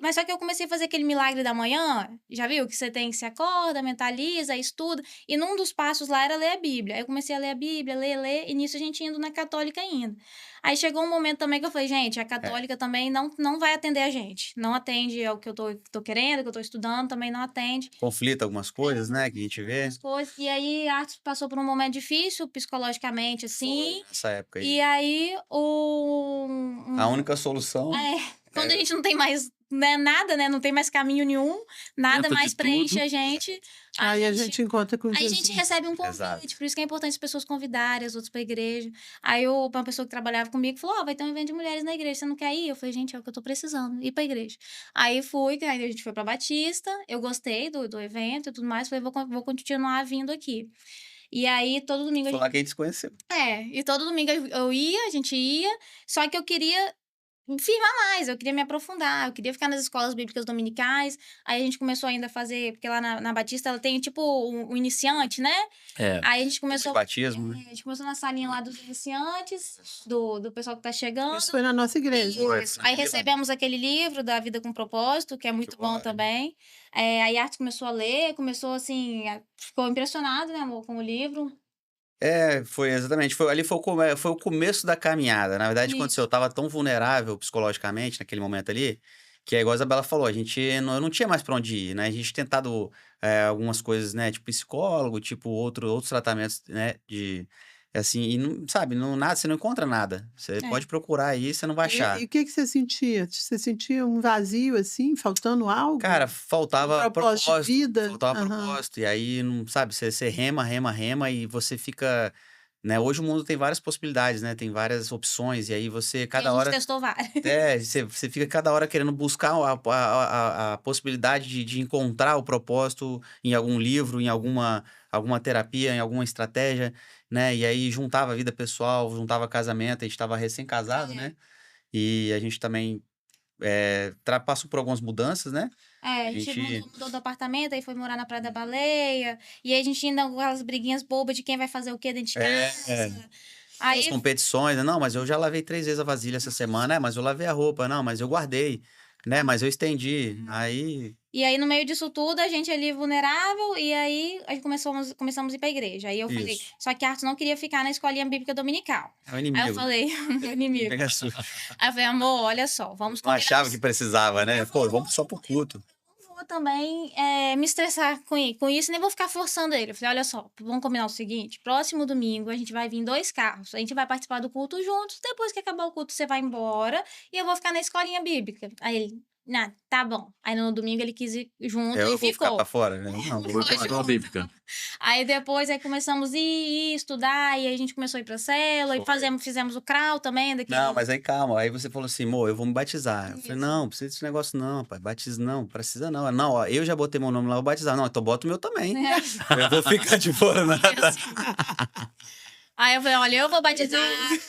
Mas só que eu comecei a fazer aquele milagre da manhã, já viu? Que você acorda, mentaliza, estuda. E num dos passos lá era ler a Bíblia. Aí eu comecei a ler a Bíblia, ler, e nisso a gente indo na católica ainda. Aí chegou um momento também que eu falei, gente, a católica também não vai atender a gente. Não atende ao que eu tô querendo, que eu tô estudando, também não atende.
Conflita algumas coisas, né, que a gente vê.
E aí a Arthur passou por um momento difícil, psicologicamente, assim.
Nessa época aí.
E aí
A única solução...
quando a gente não tem mais nada, né? Não tem mais caminho nenhum, nada
Tenta
mais
de
preenche
tudo.
a gente.
Aí a gente encontra com
Aí a
Jesus.
gente recebe um convite,
Exato.
por isso que é importante as pessoas convidarem as outras pra igreja. Aí uma pessoa que trabalhava comigo falou, vai ter um evento de mulheres na igreja, você não quer ir? Eu falei, gente, é o que eu tô precisando, ir pra igreja. Aí aí a gente foi pra Batista, eu gostei do evento e tudo mais, falei, vou continuar vindo aqui. E aí, todo domingo...
Foi lá que a gente se conheceu.
E todo domingo a gente ia, só que eu queria firmar mais, eu queria me aprofundar, eu queria ficar nas escolas bíblicas dominicais. Aí a gente começou ainda a fazer, porque lá na Batista ela tem tipo o iniciante, né?
É.
Aí a gente começou.
Batismo, né?
A gente começou na salinha lá dos iniciantes, do pessoal que tá chegando.
Isso foi na nossa igreja.
Isso. Aí recebemos aquele livro da Vida com Propósito, que é muito bom também. Aí a Arte começou a ler, começou assim, ficou impressionado, né, amor, com o livro.
Foi exatamente. Ali foi o começo da caminhada. Na verdade, aconteceu, eu tava tão vulnerável psicologicamente naquele momento ali, que é igual a Isabela falou, a gente eu não tinha mais pra onde ir, né? A gente tentado algumas coisas, né? Tipo psicólogo, tipo outros tratamentos, né? Assim, e não, sabe, nada, você não encontra nada. Você pode procurar aí, você não vai achar.
E o que você sentia? Você sentia um vazio, assim, faltando algo?
Cara, faltava
propósito de vida?
faltava propósito. E aí, não, sabe, você rema e você fica, né? Hoje o mundo tem várias possibilidades, né? Tem várias opções, e aí você,
E a
cada
gente
hora.
testou várias.
Você fica cada hora querendo buscar a possibilidade de encontrar o propósito em algum livro, em alguma terapia, em alguma estratégia, né? E aí juntava a vida pessoal, juntava casamento, a gente estava recém-casado, né? E a gente também passou por algumas mudanças, né?
A gente mudou do apartamento, aí foi morar na Praia da Baleia. E aí a gente ainda com aquelas briguinhas bobas de quem vai fazer o quê dentro de casa.
As competições, né? Não, mas eu já lavei 3 vezes a vasilha essa semana, mas eu lavei a roupa, não, mas eu guardei, né? Mas eu estendi.
E aí, no meio disso tudo, a gente ali vulnerável, e aí a gente começamos a ir pra igreja. Aí eu falei, só que a Arthur não queria ficar na escolinha bíblica dominical.
É o inimigo.
Aí eu falei, inimigo. Aí eu falei, amor, olha só, vamos
não achava que precisava, né? Pô, vamos só pro culto.
Não vou também me estressar com isso, nem vou ficar forçando ele. Eu falei, olha só, vamos combinar o seguinte, próximo domingo a gente vai vir 2 carros, a gente vai participar do culto juntos, depois que acabar o culto você vai embora, e eu vou ficar na escolinha bíblica. Aí ele... Não, tá bom. Aí no domingo ele quis ir junto e
vou
ficou.
Ficar pra fora, né? Não,
vou pra escola bíblica.
Aí depois começamos a ir estudar, e aí a gente começou a ir pra célula, e fizemos o CRAU também.
Não, mas aí calma. Aí você falou assim, amor, eu vou me batizar. Eu falei, não, não precisa desse negócio não, pai. Batiza não, precisa não. Não, ó, eu já botei meu nome lá, vou batizar. Não, então bota o meu também. Eu vou ficar de fora, nada.
Aí eu falei, olha, eu vou batizar,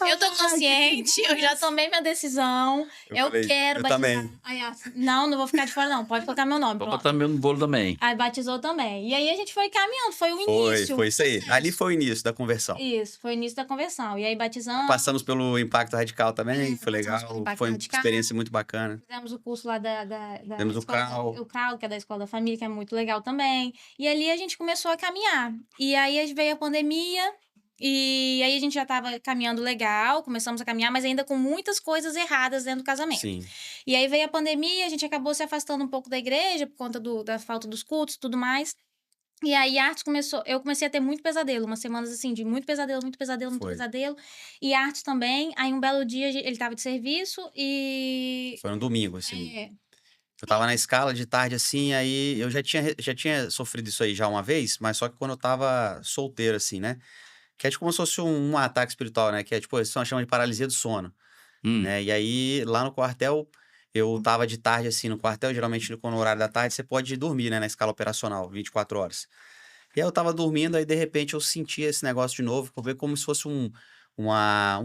eu tô consciente, eu já tomei minha decisão, eu quero batizar.
Também.
Aí, não vou ficar de fora não, pode colocar meu nome.
Vou botar meu no bolo também.
Aí batizou também. E aí a gente foi caminhando, foi o início.
Foi isso aí. Ali foi o início da conversão.
Isso, foi o início da conversão. E aí batizamos.
Passamos pelo Impacto Radical também, foi legal, foi uma experiência muito bacana.
Fizemos o curso lá da
Fizemos o CRAU.
O CRAU, que é da Escola da Família, que é muito legal também. E ali a gente começou a caminhar. E aí veio a pandemia. E aí a gente já estava caminhando legal, começamos a caminhar, mas ainda com muitas coisas erradas dentro do casamento.
Sim.
E aí veio a pandemia, a gente acabou se afastando um pouco da igreja por conta da falta dos cultos e tudo mais. E aí eu comecei a ter muito pesadelo, umas semanas assim, de muito pesadelo. E a Arthur também. Aí um belo dia ele estava de serviço e...
Foi um domingo, assim. Eu tava na escala de tarde, assim, aí eu já tinha sofrido isso aí já uma vez, mas só que quando eu tava solteiro, assim, né? Que é tipo como se fosse um ataque espiritual, né? Que é tipo, eles chamam de paralisia do sono, né? E aí, lá no quartel, eu tava de tarde, assim, no quartel. Geralmente, no horário da tarde, você pode dormir, né? Na escala operacional, 24 horas. E aí, eu tava dormindo, aí, de repente, eu senti esse negócio de novo. Eu vi como se fosse um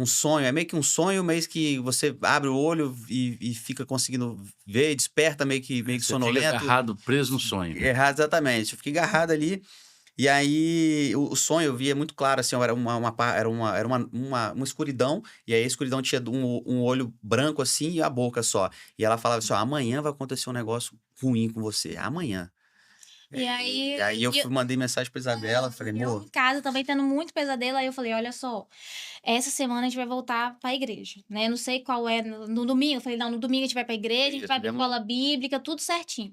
sonho. É meio que um sonho, meio que você abre o olho e fica conseguindo ver, desperta meio que sonolento.
Fica agarrado, preso no sonho.
Errado, exatamente. Eu fiquei agarrado ali. E aí, o sonho eu via muito claro, assim, era uma escuridão, e aí a escuridão tinha um olho branco, assim, e a boca só. E ela falava assim, ó, amanhã vai acontecer um negócio ruim com você, amanhã.
E aí
eu mandei mensagem pra Isabela, falei, amor...
Eu em casa também tendo muito pesadelo, aí eu falei, olha só, essa semana a gente vai voltar pra igreja, né? Não sei qual é, no domingo, eu falei, não, no domingo a gente vai pra igreja, a gente vai pra escola bíblica, tudo certinho.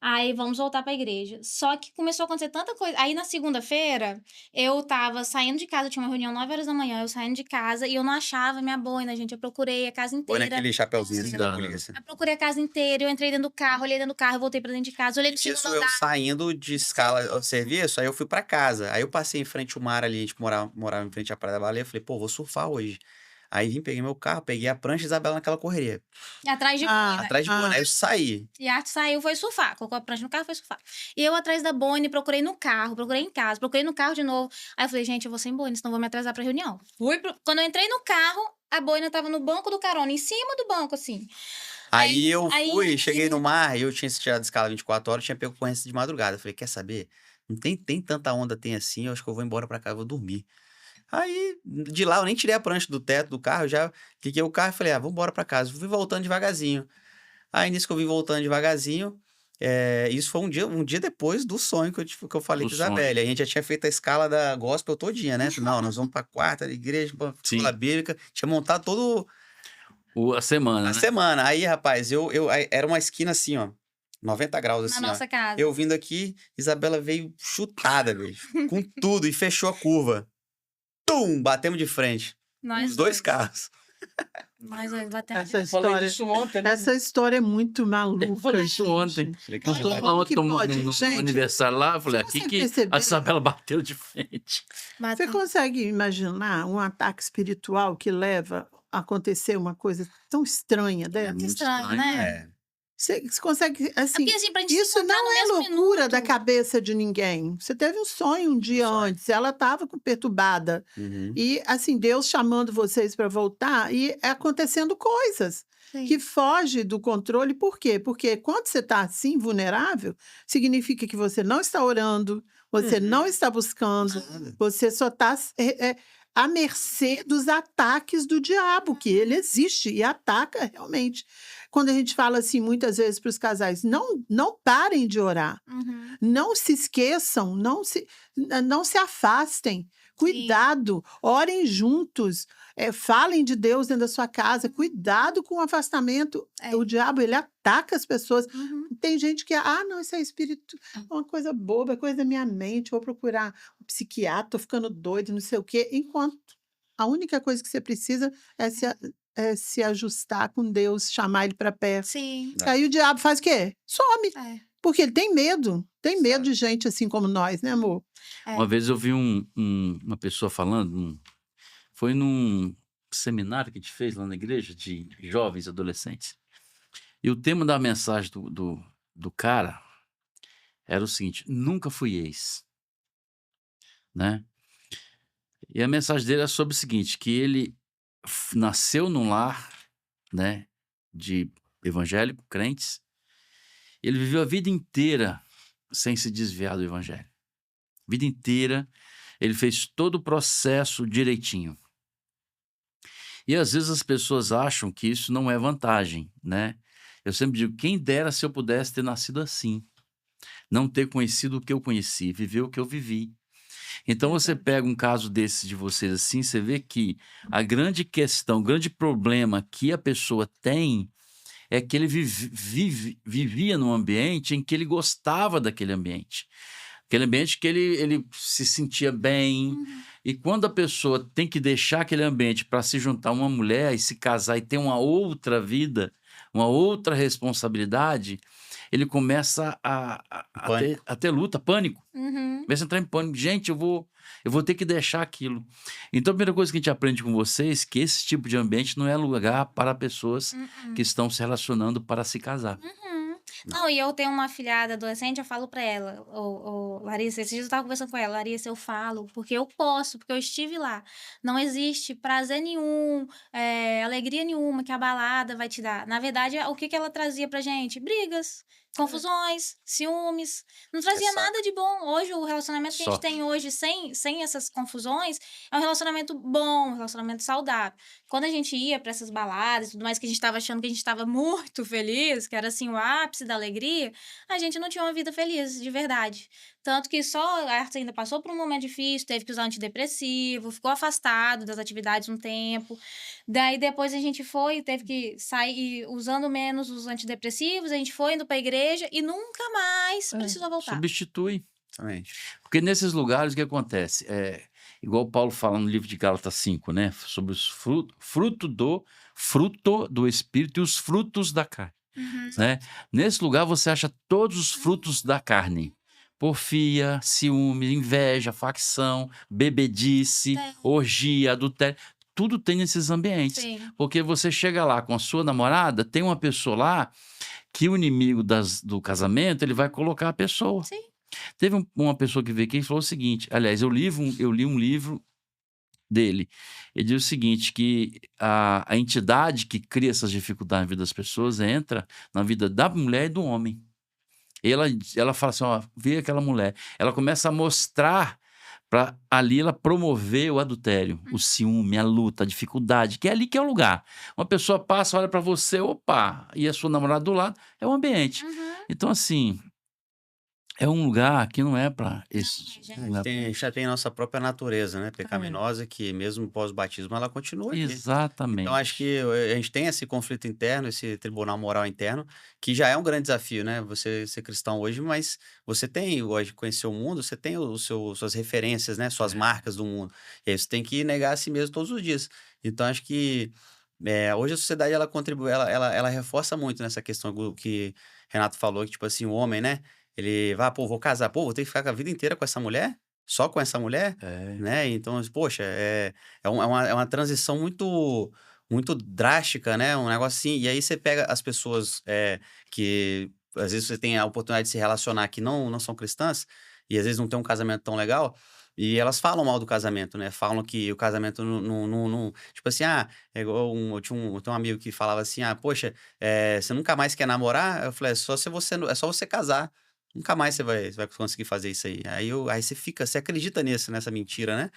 Aí vamos voltar pra igreja. Só que começou a acontecer tanta coisa. Aí na segunda-feira, eu tava saindo de casa, eu tinha uma reunião 9 horas da manhã, eu saindo de casa e eu não achava minha boina, gente. Eu procurei a casa inteira.
Foi naquele chapeuzinho da polícia.
Eu procurei a casa inteira, eu entrei dentro do carro, olhei dentro do carro, eu voltei pra dentro de casa, olhei no segundo andar.
Eu saindo de escala de serviço, aí eu fui pra casa. Aí eu passei em frente ao mar ali, a gente morava em frente à Praia da Baleia, eu falei, pô, vou surfar hoje. Aí vim, peguei meu carro, peguei a prancha e Isabela naquela correria.
Atrás de boina.
Atrás de boina. Aí eu saí.
E a Arte saiu, foi surfar. Colocou a prancha no carro, foi surfar. E eu atrás da Bonnie, procurei no carro, procurei em casa, procurei no carro de novo. Aí eu falei, gente, eu vou sem Bonnie, senão vou me atrasar pra reunião. Quando eu entrei no carro, a Bonnie tava no banco do carona, em cima do banco, assim.
Aí eu fui, cheguei no mar, e eu tinha tirado a escala 24 horas, tinha pego ocorrência de madrugada. Eu falei, quer saber? Não tem tanta onda, tem assim, eu acho que eu vou embora pra casa, eu vou dormir. Aí, de lá, eu nem tirei a prancha do teto do carro, já liguei o carro e falei, vamos embora pra casa. Fui voltando devagarzinho. Aí, nisso que eu vim voltando devagarzinho, isso foi um dia depois do sonho que eu falei com a Isabelle. A gente já tinha feito a escala da gospel todinha, né? Não, nós vamos pra quarta igreja, pra escola bíblica. Tinha montado todo...
A semana,
A semana. Aí, rapaz, era uma esquina assim, ó. 90 graus assim,
na nossa casa.
Eu vindo aqui, Isabela veio chutada, velho. Com tudo, e fechou a curva. Tum! Batemos de frente. Os dois carros.
Nós batemos.
Essa história é muito maluca.
Eu falei isso ontem. No aniversário lá, eu falei, aqui que a Isabela bateu de frente.
Você consegue imaginar um ataque espiritual que leva a acontecer uma coisa tão estranha dessa?
Muito estranho, né?
Você consegue, assim,
porque, assim, pra gente
isso não é loucura
minuto.
da cabeça de ninguém. Você teve um sonho um dia antes, ela estava perturbada. E, assim, Deus chamando vocês para voltar e acontecendo coisas que fogem do controle. Por quê? Porque quando você está assim, vulnerável, significa que você não está orando, você não está buscando, você só está... à mercê dos ataques do diabo, que ele existe e ataca realmente. Quando a gente fala assim, muitas vezes para os casais, não parem de orar, não se esqueçam, não se afastem, cuidado, orem juntos, falem de Deus dentro da sua casa, cuidado com o afastamento. O diabo, ele ataca as pessoas. Tem gente que, não, isso é espírito, é uma coisa boba, é coisa da minha mente, vou procurar um psiquiatra, tô ficando doido, não sei o quê, enquanto a única coisa que você precisa é se ajustar com Deus, chamar ele para perto.
Sim.
Aí o diabo faz o quê? Some. Porque ele tem medo. Tem medo de gente assim como nós, né, amor?
Uma vez eu vi uma pessoa falando, foi num seminário que a gente fez lá na igreja de jovens, adolescentes. E o tema da mensagem do cara era o seguinte: nunca fui ex. Né? E a mensagem dele é sobre o seguinte, que ele nasceu num lar, né, de evangélico, crentes. Ele viveu a vida inteira sem se desviar do evangelho. A vida inteira, ele fez todo o processo direitinho. E às vezes as pessoas acham que isso não é vantagem, né? Eu sempre digo, quem dera se eu pudesse ter nascido assim. Não ter conhecido o que eu conheci, viver o que eu vivi. Então, você pega um caso desse de vocês assim, você vê que a grande questão, o grande problema que a pessoa tem é que ele vivia num ambiente em que ele gostava daquele ambiente. Aquele ambiente que ele se sentia bem. E quando a pessoa tem que deixar aquele ambiente para se juntar a uma mulher e se casar e ter uma outra vida, uma outra responsabilidade, ele começa a ter luta, pânico. Começa a entrar em pânico. Gente, eu vou ter que deixar aquilo. Então, a primeira coisa que a gente aprende com vocês é que esse tipo de ambiente não é lugar para pessoas que estão se relacionando para se casar.
Não, e eu tenho uma filhada adolescente, eu falo pra ela, Larissa, esses dias eu tava conversando com ela, Larissa, eu falo, porque eu posso, porque eu estive lá. Não existe prazer nenhum, alegria nenhuma que a balada vai te dar. Na verdade, o que ela trazia pra gente? Brigas, confusões, ciúmes. Não trazia nada de bom. Hoje, o relacionamento que a gente tem hoje, sem essas confusões, é um relacionamento bom, um relacionamento saudável. Quando a gente ia pra essas baladas e tudo mais, que a gente tava achando que a gente tava muito feliz, que era assim o ápice da alegria, a gente não tinha uma vida feliz, de verdade. Tanto que só a Arthur ainda passou por um momento difícil, teve que usar antidepressivo, ficou afastado das atividades um tempo. Daí depois a gente teve que sair usando menos os antidepressivos, a gente foi indo pra igreja e nunca mais precisou voltar.
Substitui. Porque nesses lugares o que acontece? Igual o Paulo fala no livro de Gálatas 5, né? Sobre os fruto do Espírito e os frutos da carne. Né? Nesse lugar você acha todos os frutos da carne. Porfia, ciúme, inveja, facção, bebedice, orgia, adultério. tudo tem nesses ambientes.
Sim.
Porque você chega lá com a sua namorada, tem uma pessoa lá que o inimigo do casamento, ele vai colocar a pessoa.
Sim.
Teve uma pessoa que veio aqui e falou o seguinte, aliás, eu li um livro dele. Ele diz o seguinte, que a entidade que cria essas dificuldades na vida das pessoas entra na vida da mulher e do homem. Ela fala assim, ó, vê aquela mulher. Ela começa a mostrar para ali ela promover o adultério, o ciúme, a luta, a dificuldade, que é ali que é o lugar. Uma pessoa passa, olha para você, opa, e a sua namorada do lado, é o ambiente. Então, assim, é um lugar que não é para esse.
gente.
Não é
A gente já tem a nossa própria natureza, né? Pecaminosa, que mesmo pós-batismo ela continua aqui.
Exatamente.
Então, acho que a gente tem esse conflito interno, esse tribunal moral interno, que já é um grande desafio, né? Você ser cristão hoje, mas você tem, hoje, conhecer o mundo, você tem suas referências, né? Suas marcas do mundo. E aí você tem que negar a si mesmo todos os dias. Então, acho que hoje a sociedade, ela contribui, ela reforça muito nessa questão que Renato falou, que, tipo assim, o homem, né? Ele vai, pô, vou casar, pô, vou ter que ficar a vida inteira com essa mulher? Só com essa mulher? Né? Então, poxa, é uma transição muito drástica, né? Um negócio assim. E aí você pega as pessoas que às vezes você tem a oportunidade de se relacionar que não são cristãs, e às vezes não tem um casamento tão legal, e elas falam mal do casamento, né? Falam que o casamento não. Tipo assim, é igual eu tinha um amigo que falava assim: poxa, você nunca mais quer namorar? Eu falei, é só você casar. Nunca mais você vai conseguir fazer isso aí. Aí você acredita nessa mentira,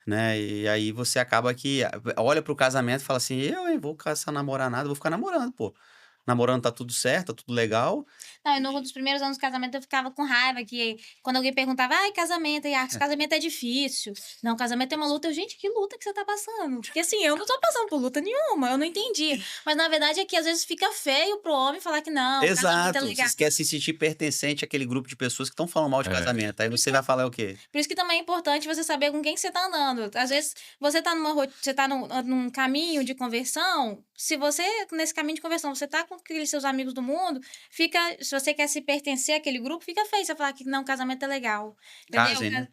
né? E aí você acaba que olha pro casamento e fala assim, hein, vou caçar namorar nada, vou ficar namorando, pô. Namorando tá tudo certo, tá tudo legal.
Não, e no dos primeiros anos do casamento eu ficava com raiva, que quando alguém perguntava, casamento, casamento é difícil. Não, casamento é uma luta. Gente, que luta que você tá passando? Porque assim, eu não tô passando por luta nenhuma, eu não entendi. Mas na verdade é que às vezes fica feio pro homem falar que não, casamento
Exato,
é legal.
você quer se sentir pertencente àquele grupo de pessoas que estão falando mal de casamento. Aí você vai falar o quê?
Por isso que também é importante você saber com quem que você tá andando. Às vezes você tá num caminho de conversão, se você, nesse caminho de conversão, você tá com aqueles seus amigos do mundo, se você quer se pertencer àquele grupo, fica feio você falar que não, casamento é legal. Entendeu?
Casem, né?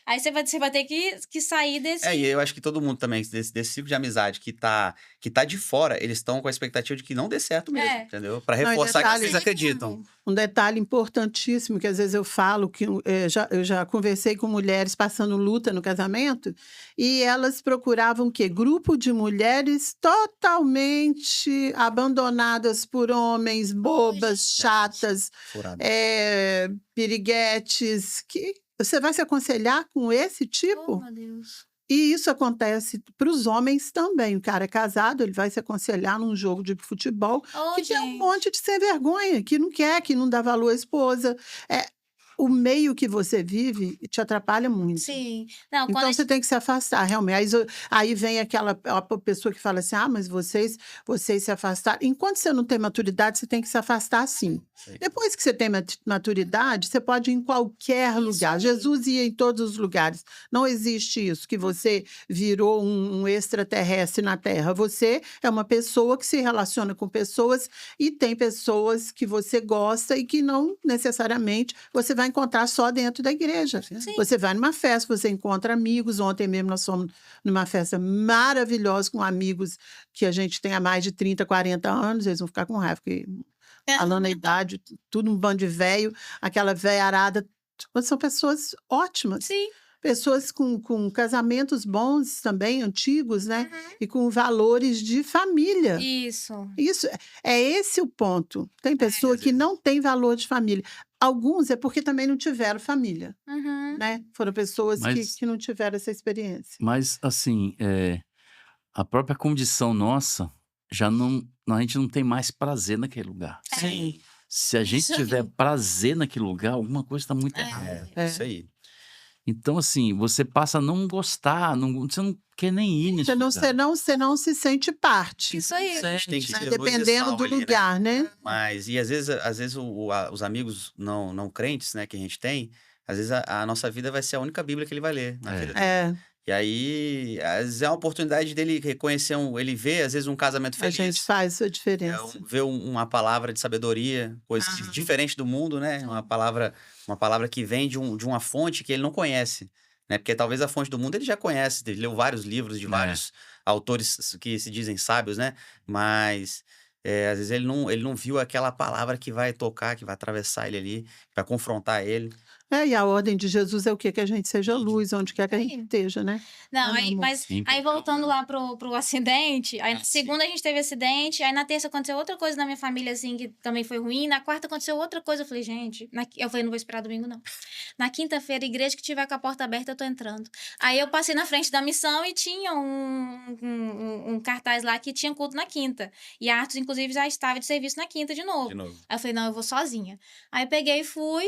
Aí você vai ter que sair desse...
E eu acho que todo mundo também, desse tipo de amizade que tá de fora, eles estão com a expectativa de que não dê certo mesmo, entendeu? Pra reforçar que vocês acreditam.
Um detalhe importantíssimo, que às vezes eu falo, que eu já conversei com mulheres passando luta no casamento, e elas procuravam o quê? Grupo de mulheres totalmente abandonadas por homens, bobas, chatas,
Furado.
piriguetes, que você vai se aconselhar com esse tipo?
Oh, meu Deus.
E isso acontece para os homens também. O cara é casado, ele vai se aconselhar num jogo de futebol que tem um monte de sem vergonha, que não quer, que não dá valor à esposa. O meio que você vive te atrapalha muito.
Sim. Não,
Então você tem que se afastar, realmente. Aí vem aquela pessoa que fala assim: mas vocês se afastaram. Enquanto você não tem maturidade, você tem que se afastar sim. Depois que você tem maturidade, você pode ir em qualquer lugar. Jesus ia em todos os lugares. Não existe isso, que você virou um extraterrestre na Terra. Você é uma pessoa que se relaciona com pessoas e tem pessoas que você gosta e que não necessariamente você vai encontrar só dentro da igreja.
Sim.
Você vai numa festa, você encontra amigos. Ontem mesmo nós fomos numa festa maravilhosa com amigos que a gente tem há mais de 30, 40 anos. Eles vão ficar com raiva, porque falando a idade, tudo um bando de velho, aquela velharada. São pessoas ótimas.
Sim.
Pessoas com casamentos bons também, antigos, né? E com valores de família.
Isso.
É esse o ponto. Tem pessoa que não tem valor de família. Alguns é porque também não tiveram família, né? Foram pessoas que não tiveram essa experiência.
Mas, assim, a própria condição nossa, a gente não tem mais prazer naquele lugar.
Sim.
Se a gente tiver prazer naquele lugar, alguma coisa está muito errada.
Isso aí.
Então, assim, você passa a não gostar, você não quer nem ir nesse lugar.
Você não se sente parte.
Isso aí.
Tem que ser
Dependendo do lugar, né?
Mas, e às vezes os amigos não crentes, né, que a gente tem, às vezes a nossa vida vai ser a única Bíblia que ele vai ler na vida dele. E aí, às vezes é uma oportunidade dele reconhecer, ele vê, às vezes, um casamento feliz.
A gente faz a diferença.
Ver uma palavra de sabedoria, coisa diferente do mundo, né? Uma palavra que vem de uma fonte que ele não conhece. né? Porque talvez a fonte do mundo ele já conhece, ele leu vários livros de vários autores que se dizem sábios, né? Mas às vezes ele não viu aquela palavra que vai tocar, que vai atravessar ele ali, vai confrontar ele.
E a ordem de Jesus é o quê? Que a gente seja luz, onde quer que a gente
Sim.
esteja, né?
Não,
meu
aí,
amor.
mas
Sim,
aí voltando lá pro acidente, aí na
Sim.
segunda a gente teve acidente, aí na terça aconteceu outra coisa na minha família, assim, que também foi ruim, na quarta aconteceu outra coisa, eu falei, gente, eu falei, não vou esperar domingo, não. Na quinta-feira, igreja que tiver com a porta aberta, eu tô entrando. Aí eu passei na frente da missão e tinha um cartaz lá que tinha culto na quinta. E a Arthur, inclusive, já estava de serviço na quinta de novo.
De novo.
Aí eu falei, não, eu vou sozinha. Aí eu peguei e fui,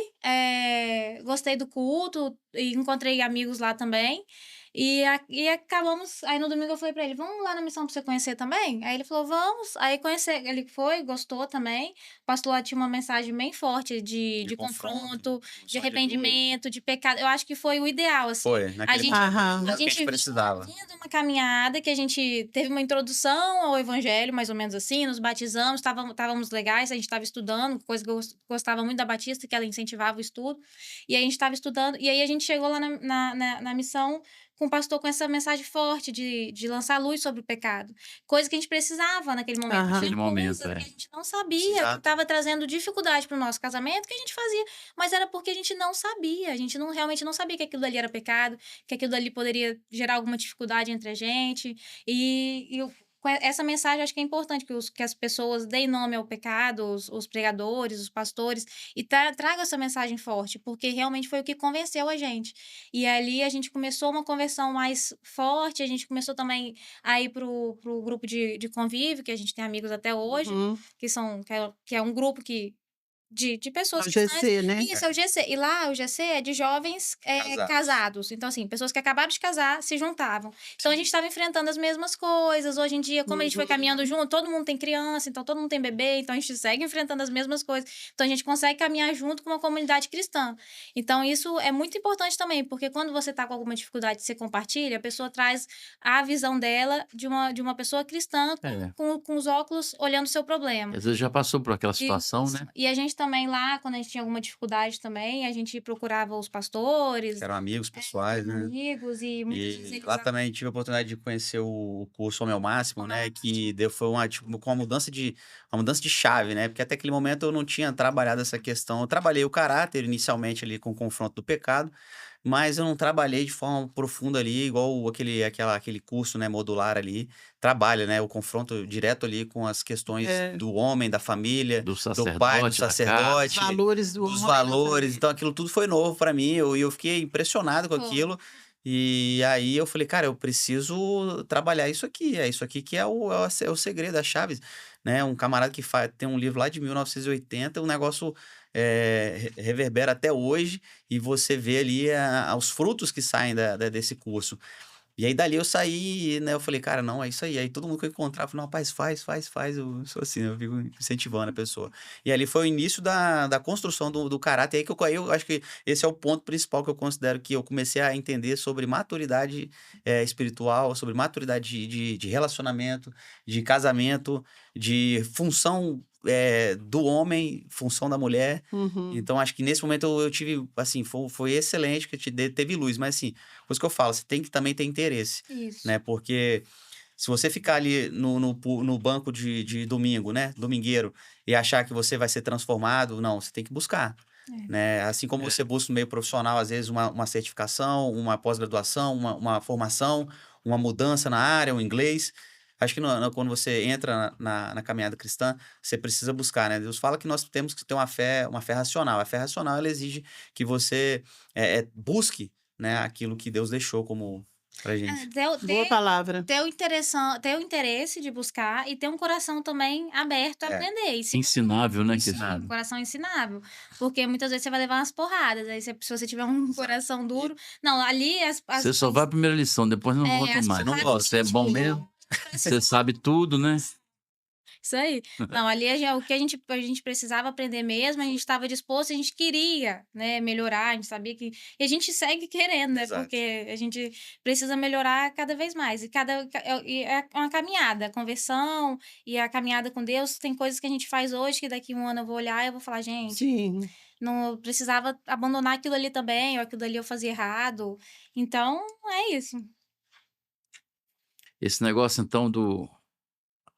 gostei do culto, e encontrei amigos lá também. E acabamos. Aí no domingo eu falei pra ele: vamos lá na missão pra você conhecer também? Aí ele falou: vamos. Aí conhecer, ele foi, gostou também. O pastor lá tinha uma mensagem bem forte de confronto, de arrependimento, de pecado. Eu acho que foi o ideal, assim.
Foi,
A
naquele
gente,
momento,
Aham.
era o que a gente precisava.
vinha de uma caminhada que a gente teve uma introdução ao evangelho, mais ou menos assim, nos batizamos, estávamos legais, a gente estava estudando, coisa que eu gostava muito da Batista, que ela incentivava o estudo. E aí a gente estava estudando, e aí a gente chegou lá na missão com o pastor com essa mensagem forte de lançar luz sobre o pecado. Coisa que a gente precisava naquele momento.
Aham.
Tinha
Naquele momento,
coisa que a
é.
gente não sabia, que
Exato.
estava trazendo dificuldade para o nosso casamento, que a gente fazia. Mas era porque a gente não sabia. A gente realmente não sabia que aquilo ali era pecado, que aquilo ali poderia gerar alguma dificuldade entre a gente. Com essa mensagem, eu acho que é importante que as pessoas deem nome ao pecado, os pregadores, os pastores, e tragam essa mensagem forte, porque realmente foi o que convenceu a gente. E ali a gente começou uma conversão mais forte, a gente começou também a ir pro grupo de convívio, que a gente tem amigos até hoje,
Uhum.
que é um grupo de pessoas
O
cristãs.
GC, né?
Isso, é o GC. E lá, o GC é de jovens casados. Então, assim, pessoas que acabaram de casar se juntavam. Então, a gente estava enfrentando as mesmas coisas. Hoje em dia, como a gente foi caminhando junto, todo mundo tem criança, então todo mundo tem bebê, então a gente segue enfrentando as mesmas coisas. Então, a gente consegue caminhar junto com uma comunidade cristã. Então, isso é muito importante também, porque quando você está com alguma dificuldade, você compartilha, a pessoa traz a visão dela de uma pessoa cristã com os óculos olhando o seu problema.
Às vezes já passou por aquela situação,
Isso.
né?
E a gente também lá, quando a gente tinha alguma dificuldade também, a gente procurava os pastores,
Que eram amigos pessoais, né?
amigos, e muitas vezes
E
eles...
lá também tive a oportunidade de conhecer o curso Homem ao Máximo, né? Que foi com uma mudança de chave, né? Porque até aquele momento eu não tinha trabalhado essa questão. Eu trabalhei o caráter inicialmente ali com o confronto do pecado, mas eu não trabalhei de forma profunda ali, igual aquele curso, né, modular ali, trabalha, né? O confronto direto ali com as questões do homem, da família,
Do
do pai, do
sacerdote, da casa.
sacerdote,
Os valores do
dos
homem,
valores. Então aquilo tudo foi novo para mim, e eu fiquei impressionado com
Foi.
aquilo. E aí eu falei, cara, eu preciso trabalhar isso aqui. É isso aqui que é o segredo, a chave, né? Um camarada que tem um livro lá de 1980, o negócio reverbera até hoje, e você vê ali os frutos que saem desse curso. E aí dali eu saí, né? Eu falei, cara, não, é isso aí. Aí todo mundo que eu encontrava falou, rapaz, faz. Eu sou assim, eu fico incentivando a pessoa. E ali foi o início da construção do caráter. Aí que eu acho que esse é o ponto principal que eu considero que eu comecei a entender sobre maturidade espiritual, sobre maturidade de relacionamento, de casamento, de função do homem, função da mulher.
Uhum.
Então, acho que nesse momento eu tive, assim, foi excelente que teve luz, mas assim, por isso que eu falo, você tem que também ter interesse,
Isso.
né? Porque se você ficar ali no banco de domingo, né? Domingueiro, e achar que você vai ser transformado, não, você tem que buscar. Né? Assim como você busca no meio profissional, às vezes, uma certificação, uma pós-graduação, uma formação, uma mudança na área, um inglês. Acho que quando você entra na caminhada cristã, você precisa buscar, né? Deus fala que nós temos que ter uma fé racional. A fé racional, ela exige que você busque, né, aquilo que Deus deixou como pra gente.
Boa palavra.
Ter o interesse de buscar e ter um coração também aberto a aprender.
Ensinável, né?
Um coração ensinável. Porque muitas vezes você vai levar umas porradas. Aí se você tiver um coração duro... Não, ali...
Você só vai a primeira lição, depois não volta mais. Não gosta, você é bom mesmo. Você sabe tudo, né?
Isso aí. Não, ali o que a gente precisava aprender mesmo, a gente estava disposto, a gente queria, né, melhorar, a gente sabia que... E a gente segue querendo, né?
Exato.
Porque a gente precisa melhorar cada vez mais. E é uma caminhada, a conversão e a caminhada com Deus. Tem coisas que a gente faz hoje que daqui a um ano eu vou olhar e eu vou falar, gente...
Sim.
não precisava abandonar aquilo ali também, ou aquilo ali eu fazia errado. Então, é isso.
Esse negócio, então,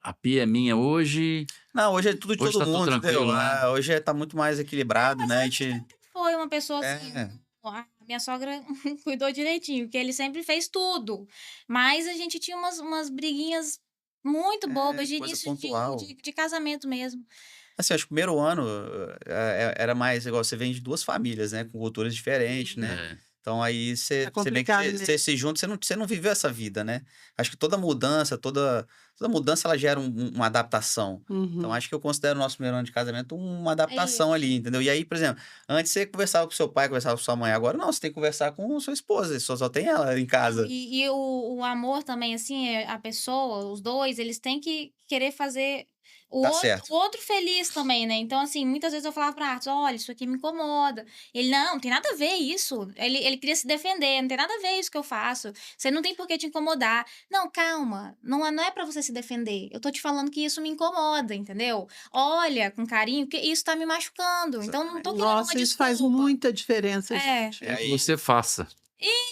a pia é minha hoje.
Não, hoje é tudo de
Hoje
todo
tá tudo
mundo,
tranquilo,
entendeu?
né?
Hoje tá muito mais equilibrado, né? A gente...
Foi uma pessoa assim.
É,
A minha sogra cuidou direitinho, porque ele sempre fez tudo. Mas a gente tinha umas briguinhas muito bobas de
coisa
início
pontual.
de casamento mesmo.
Assim, acho que o primeiro ano era mais igual, você vem de duas famílias, né? Com culturas diferentes, né?
É.
Então aí você vê que
complicado
você se junta, você não viveu essa vida, né? Acho que toda mudança, toda mudança ela gera uma adaptação. Então
Uhum.
acho que eu considero o nosso primeiro ano de casamento uma
É
adaptação ali,
isso.
entendeu? E aí, por exemplo, antes você conversava com seu pai, conversava com sua mãe, agora não, você tem que conversar com sua esposa, só tem ela em casa.
E o amor também, assim, a pessoa, os dois, eles têm que querer fazer
Tá certo.
o outro feliz também, né? Então, assim, muitas vezes eu falava pra Arthur, olha, isso aqui me incomoda. Ele, não tem nada a ver isso. Ele queria se defender, não tem nada a ver isso que eu faço. Você não tem por que te incomodar. Não, calma, não é pra você se defender. Eu tô te falando que isso me incomoda, entendeu? Olha, com carinho, porque isso tá me machucando. Então, não tô querendo uma
Nossa, isso faz
desculpa.
muita diferença,
É.
gente.
É que você faça.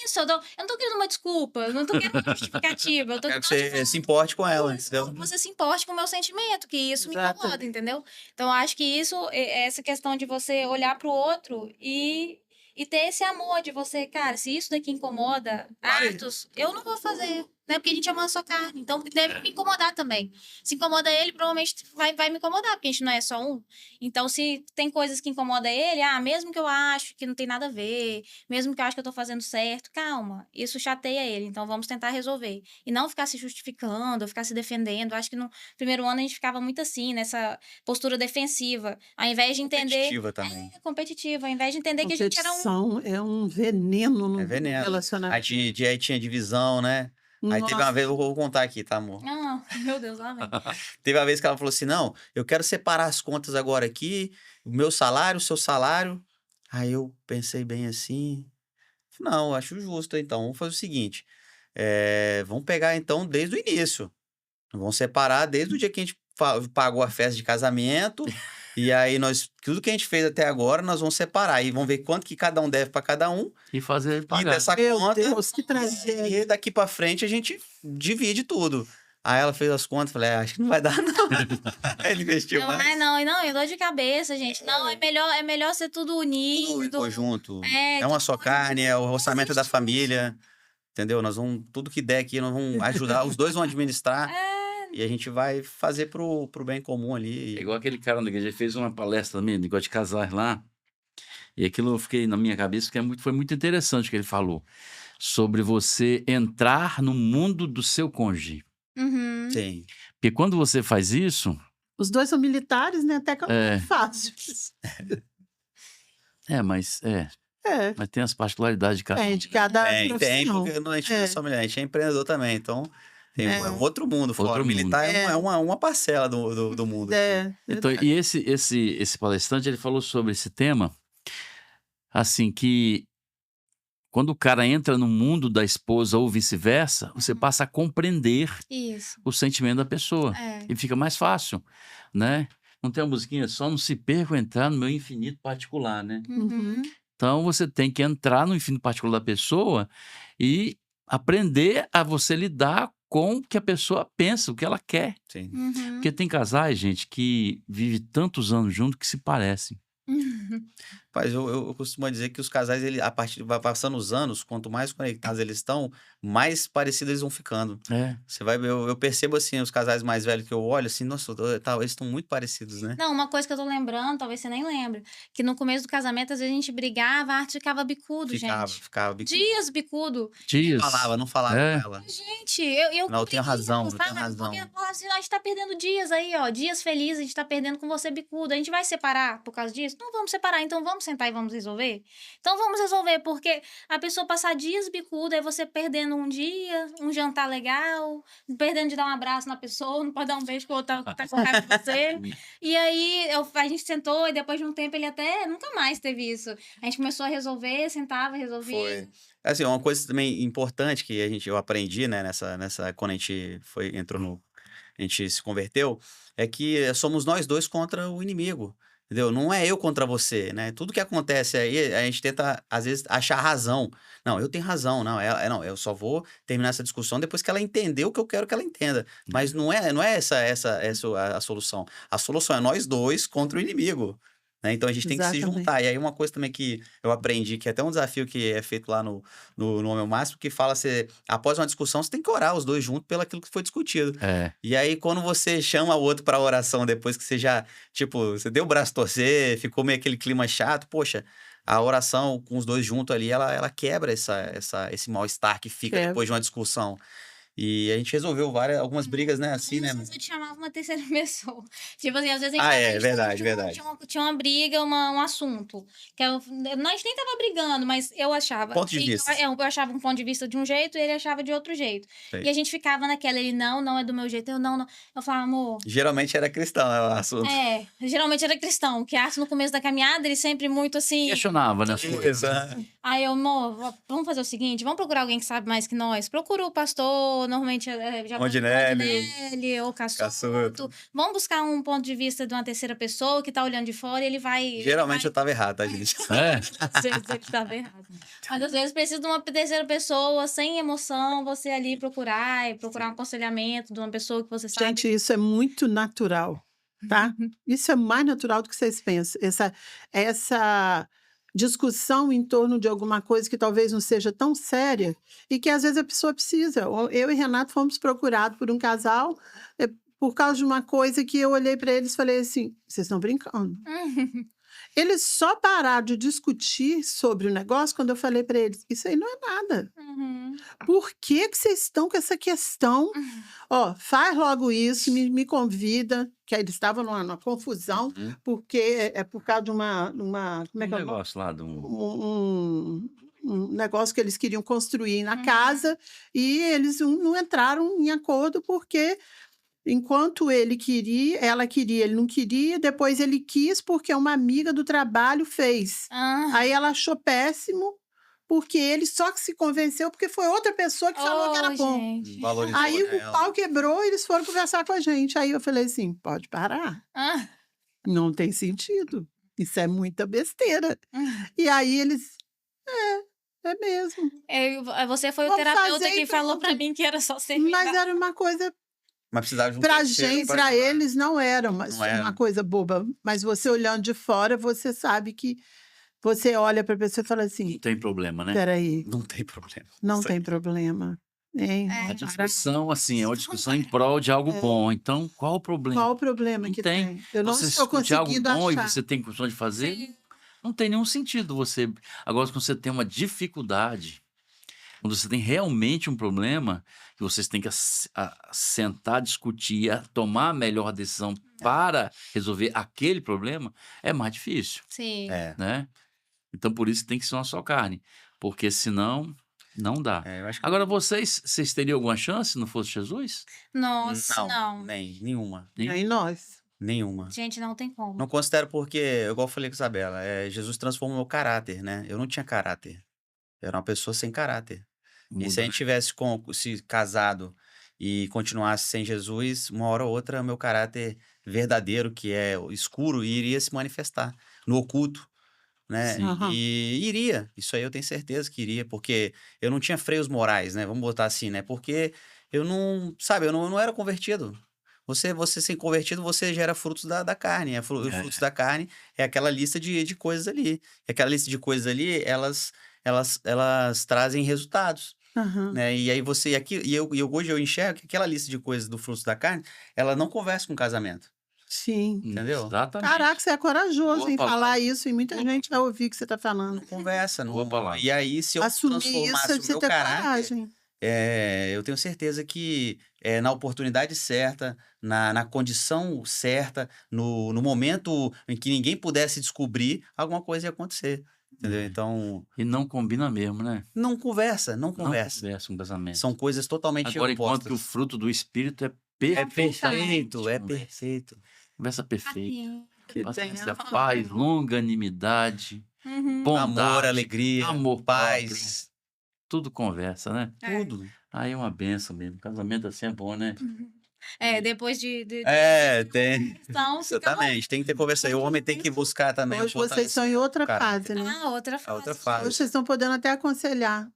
Isso, eu não tô querendo uma desculpa, eu não tô querendo uma justificativa, eu tô
Quero que
só te
você
falando
se importe com ela,
isso,
entendeu?
que você se importe com o meu sentimento, que isso me incomoda,
Exatamente.
entendeu? Então, eu acho que isso, essa questão de você olhar pro outro e ter esse amor de você, cara, se isso daqui incomoda, Arthur, eu não vou fazer, né? Porque a gente ama a sua carne, então deve me incomodar também. Se incomoda ele, provavelmente vai me incomodar, porque a gente não é só um. Então, se tem coisas que incomodam ele, mesmo que eu acho que não tem nada a ver, mesmo que eu acho que eu tô fazendo certo, calma, isso chateia ele, então vamos tentar resolver. E não ficar se justificando, ficar se defendendo. Acho que no primeiro ano a gente ficava muito assim, nessa postura defensiva, ao invés de entender.
Competitiva também.
Competitiva, ao invés de entender que a gente era um.
Competição é um veneno no
É veneno.
relacionamento.
Aí tinha divisão, né? Aí teve uma
Nossa.
vez, eu vou contar aqui, tá, amor?
Ah, meu Deus, lá vem.
Teve uma vez que ela falou assim: não, eu quero separar as contas agora aqui, o meu salário, o seu salário. Aí eu pensei bem assim. Não, acho justo, então. Vamos fazer o seguinte: vamos pegar então desde o início. Vamos separar desde o dia que a gente pagou a festa de casamento. E aí tudo que a gente fez até agora, nós vamos separar. E vamos ver quanto que cada um deve para cada um.
E fazer ele
E
pagar.
dessa
Meu
conta.
Deus, que tragédia.
E daqui para frente a gente divide tudo. Aí ela fez as contas, falei, acho que não vai dar, não. Aí ele investiu
Não,
mais.
não, é dor de cabeça, gente. Não, é melhor ser tudo
Tudo em
unido.
conjunto.
É,
É uma
tudo
só carne, é o orçamento da família. Entendeu? Nós vamos, tudo que der aqui, nós vamos ajudar, os dois vão administrar. E a gente vai fazer pro bem comum ali.
É igual aquele cara na igreja, ele fez uma palestra também, negócio de casais lá. E aquilo eu fiquei na minha cabeça, porque foi muito interessante o que ele falou. Sobre você entrar no mundo do seu cônjuge.
Uhum.
Sim.
Porque quando você faz isso,
Os dois são militares, né? Até que é fácil.
mas
É,
mas tem as particularidades de cada um.
tem de cada
Tem,
profissão.
porque a gente não é só mulher, a gente é empreendedor também. Então, tem um outro mundo fora.
Outro
O militar
mundo.
é uma parcela do mundo.
É,
Então, e esse palestrante, ele falou sobre esse tema, assim, que quando o cara entra no mundo da esposa ou vice-versa, você passa a compreender
Isso.
o sentimento da pessoa.
É.
E fica mais fácil, né? Não tem uma musiquinha, só não se perca entrar no meu infinito particular, né?
Uhum.
Então, você tem que entrar no infinito particular da pessoa e aprender a você lidar com o que a pessoa pensa, o que ela quer.
Sim.
Uhum.
Porque tem casais, gente, que vivem tantos anos juntos que se parecem.
Mas eu costumo dizer que os casais, vai passando os anos, quanto mais conectados eles estão, mais parecidos eles vão ficando.
É.
Você vai ver, eu percebo assim, os casais mais velhos que eu olho, assim, nossa, eles estão muito parecidos, né?
Não, uma coisa que eu tô lembrando, talvez você nem lembre, que no começo do casamento, às vezes a gente brigava, a Arthur ficava bicudo, gente.
Ficava bicudo.
Dias bicudo.
Dias.
Não falava
É.
com ela.
Gente, eu
Não, eu tenho razão, eu tenho
sabe?
razão.
Porque eu falava assim, a gente tá perdendo dias aí, ó. Dias felizes, a gente tá perdendo com você bicudo. A gente vai separar por causa disso? Não vamos separar, então vamos sentar e vamos resolver? Então vamos resolver, porque a pessoa passar dias bicuda, aí você perdendo um dia, um jantar legal, perdendo de dar um abraço na pessoa, não pode dar um beijo que o outro tá com raiva de você. E aí a gente sentou e depois de um tempo ele até nunca mais teve isso. A gente começou a resolver, sentava, resolvia.
Foi. Assim, uma coisa também importante que eu aprendi, né, quando a gente a gente se converteu, é que somos nós dois contra o inimigo. Entendeu? Não é eu contra você, né? Tudo que acontece aí, a gente tenta, às vezes, achar razão. Não, eu tenho razão. Não, não, eu só vou terminar essa discussão depois que ela entender o que eu quero que ela entenda. Mas não é essa a solução. A solução é nós dois contra o inimigo. Né? Então a gente tem que se
Exatamente.
juntar. E aí uma coisa também que eu aprendi, que é até um desafio que é feito lá no Homem ao Máximo, que fala após uma discussão, você tem que orar os dois juntos pelo aquilo que foi discutido.
É.
E aí, quando você chama o outro para oração, depois que você já, tipo, você deu o braço a torcer, ficou meio aquele clima chato, poxa, a oração com os dois juntos ali, ela quebra esse mal-estar que fica depois de uma discussão. E a gente resolveu algumas brigas, né, assim, né?
Às vezes eu te chamava uma terceira pessoa. Tipo assim, às vezes
Verdade.
Tinha uma briga, um assunto. Nós nem tava brigando, mas eu achava.
Ponto de vista.
Eu achava um ponto de vista de um jeito e ele achava de outro jeito.
Sei.
E a gente ficava naquela, ele não é do meu jeito, eu não. Eu falava, amor.
Geralmente era cristão, né, o assunto.
Geralmente era cristão, que no começo da caminhada ele sempre muito assim.
Questionava, né?
Aí eu, amor, vamos fazer o seguinte, vamos procurar alguém que sabe mais que nós. Procura o pastor, normalmente já Mondinelli ou Cassuto. Vamos buscar um ponto de vista de uma terceira pessoa que tá olhando de fora e ele vai...
Geralmente eu tava errado, tá, gente?
Às vezes ele tava errado. Mas às vezes precisa de uma terceira pessoa, sem emoção, você ali procurar um aconselhamento de uma pessoa que você sabe.
Gente, isso é muito natural, tá? Isso é mais natural do que vocês pensam. Essa discussão em torno de alguma coisa que talvez não seja tão séria e que às vezes a pessoa precisa. Eu e Renato fomos procurados por um casal por causa de uma coisa que eu olhei para eles e falei assim, vocês estão brincando. Eles só pararam de discutir sobre o negócio quando eu falei para eles, isso aí não é nada. Por que vocês estão com essa questão? Ó, faz logo isso, me convida, que aí eles estavam numa confusão, porque é por causa de uma como é que é o
negócio lá de
um negócio que eles queriam construir na casa e eles não entraram em acordo porque enquanto ela queria, ele não queria, depois ele quis porque uma amiga do trabalho fez. Aí ela achou péssimo, porque ele só que se convenceu porque foi outra pessoa que falou que era bom. Aí o pau quebrou e eles foram conversar com a gente. Aí eu falei assim, pode parar. Não tem sentido. Isso é muita besteira. E aí eles, é mesmo.
Você foi o terapeuta que falou pra mim que era só ser.
Mas era uma coisa...
Mas precisava de um
pra gente, pra eles, não era uma coisa boba. Mas você olhando de fora, você sabe que você olha pra pessoa e fala assim...
Não tem problema, né?
Peraí.
Não tem problema.
Não tem problema.
A discussão, assim, é uma discussão em prol de algo bom. Então, qual o problema?
Qual o problema que tem? Eu não estou conseguindo
algo bom
achar.
E você tem condição de fazer? Não tem nenhum sentido você... Agora, quando você tem uma dificuldade... Quando você tem realmente um problema, que vocês têm que sentar, discutir, tomar a melhor decisão para resolver aquele problema, é mais difícil.
Sim.
Né? Então, por isso tem que ser uma só carne. Porque senão, não dá. Agora, vocês teriam alguma chance se não fosse Jesus?
Nossa, não.
Nenhuma.
Nem nós.
Nenhuma.
Gente, não tem como.
Não considero porque, igual eu falei com a Isabela, Jesus transformou meu caráter, né? Eu não tinha caráter. Eu era uma pessoa sem caráter. E se a gente tivesse se casado e continuasse sem Jesus, uma hora ou outra, meu caráter verdadeiro, que é escuro, iria se manifestar no oculto, né? E iria. Isso aí eu tenho certeza que iria, porque eu não tinha freios morais, né? Vamos botar assim, né? Porque eu não, sabe, eu não era convertido. Você sem convertido, você gera frutos da carne. Frutos da carne é aquela lista de coisas ali. E aquela lista de coisas ali, elas trazem resultados. Né? E aí hoje eu enxergo que aquela lista de coisas do fruto da carne, ela não conversa com o casamento.
Sim.
Entendeu?
Exatamente.
Caraca, você é corajoso em falar isso e muita gente vai ouvir o que você está falando.
Não conversa, não.
Falar.
E aí, se eu transformasse o meu caráter, eu tenho certeza que na oportunidade certa, na condição certa, no momento em que ninguém pudesse descobrir, alguma coisa ia acontecer. Entendeu? Então...
E não combina mesmo, né?
Não conversa.
Não conversa um casamento.
São coisas totalmente opostas.
Agora, enquanto que o fruto do Espírito é perfeito.
É perfeito.
Conversa perfeita.
Paciência,
paz, longanimidade, bondade,
amor, alegria,
amor,
paz.
Tudo conversa, né?
Tudo.
Aí é uma benção mesmo. Casamento assim é bom, né?
Depois
Tem.
Então,
Exatamente. Tem que ter conversa aí. O homem tem que buscar também.
Hoje vocês estão em outra fase, né?
outra
A outra
fase.
fase.
Hoje vocês estão podendo até aconselhar.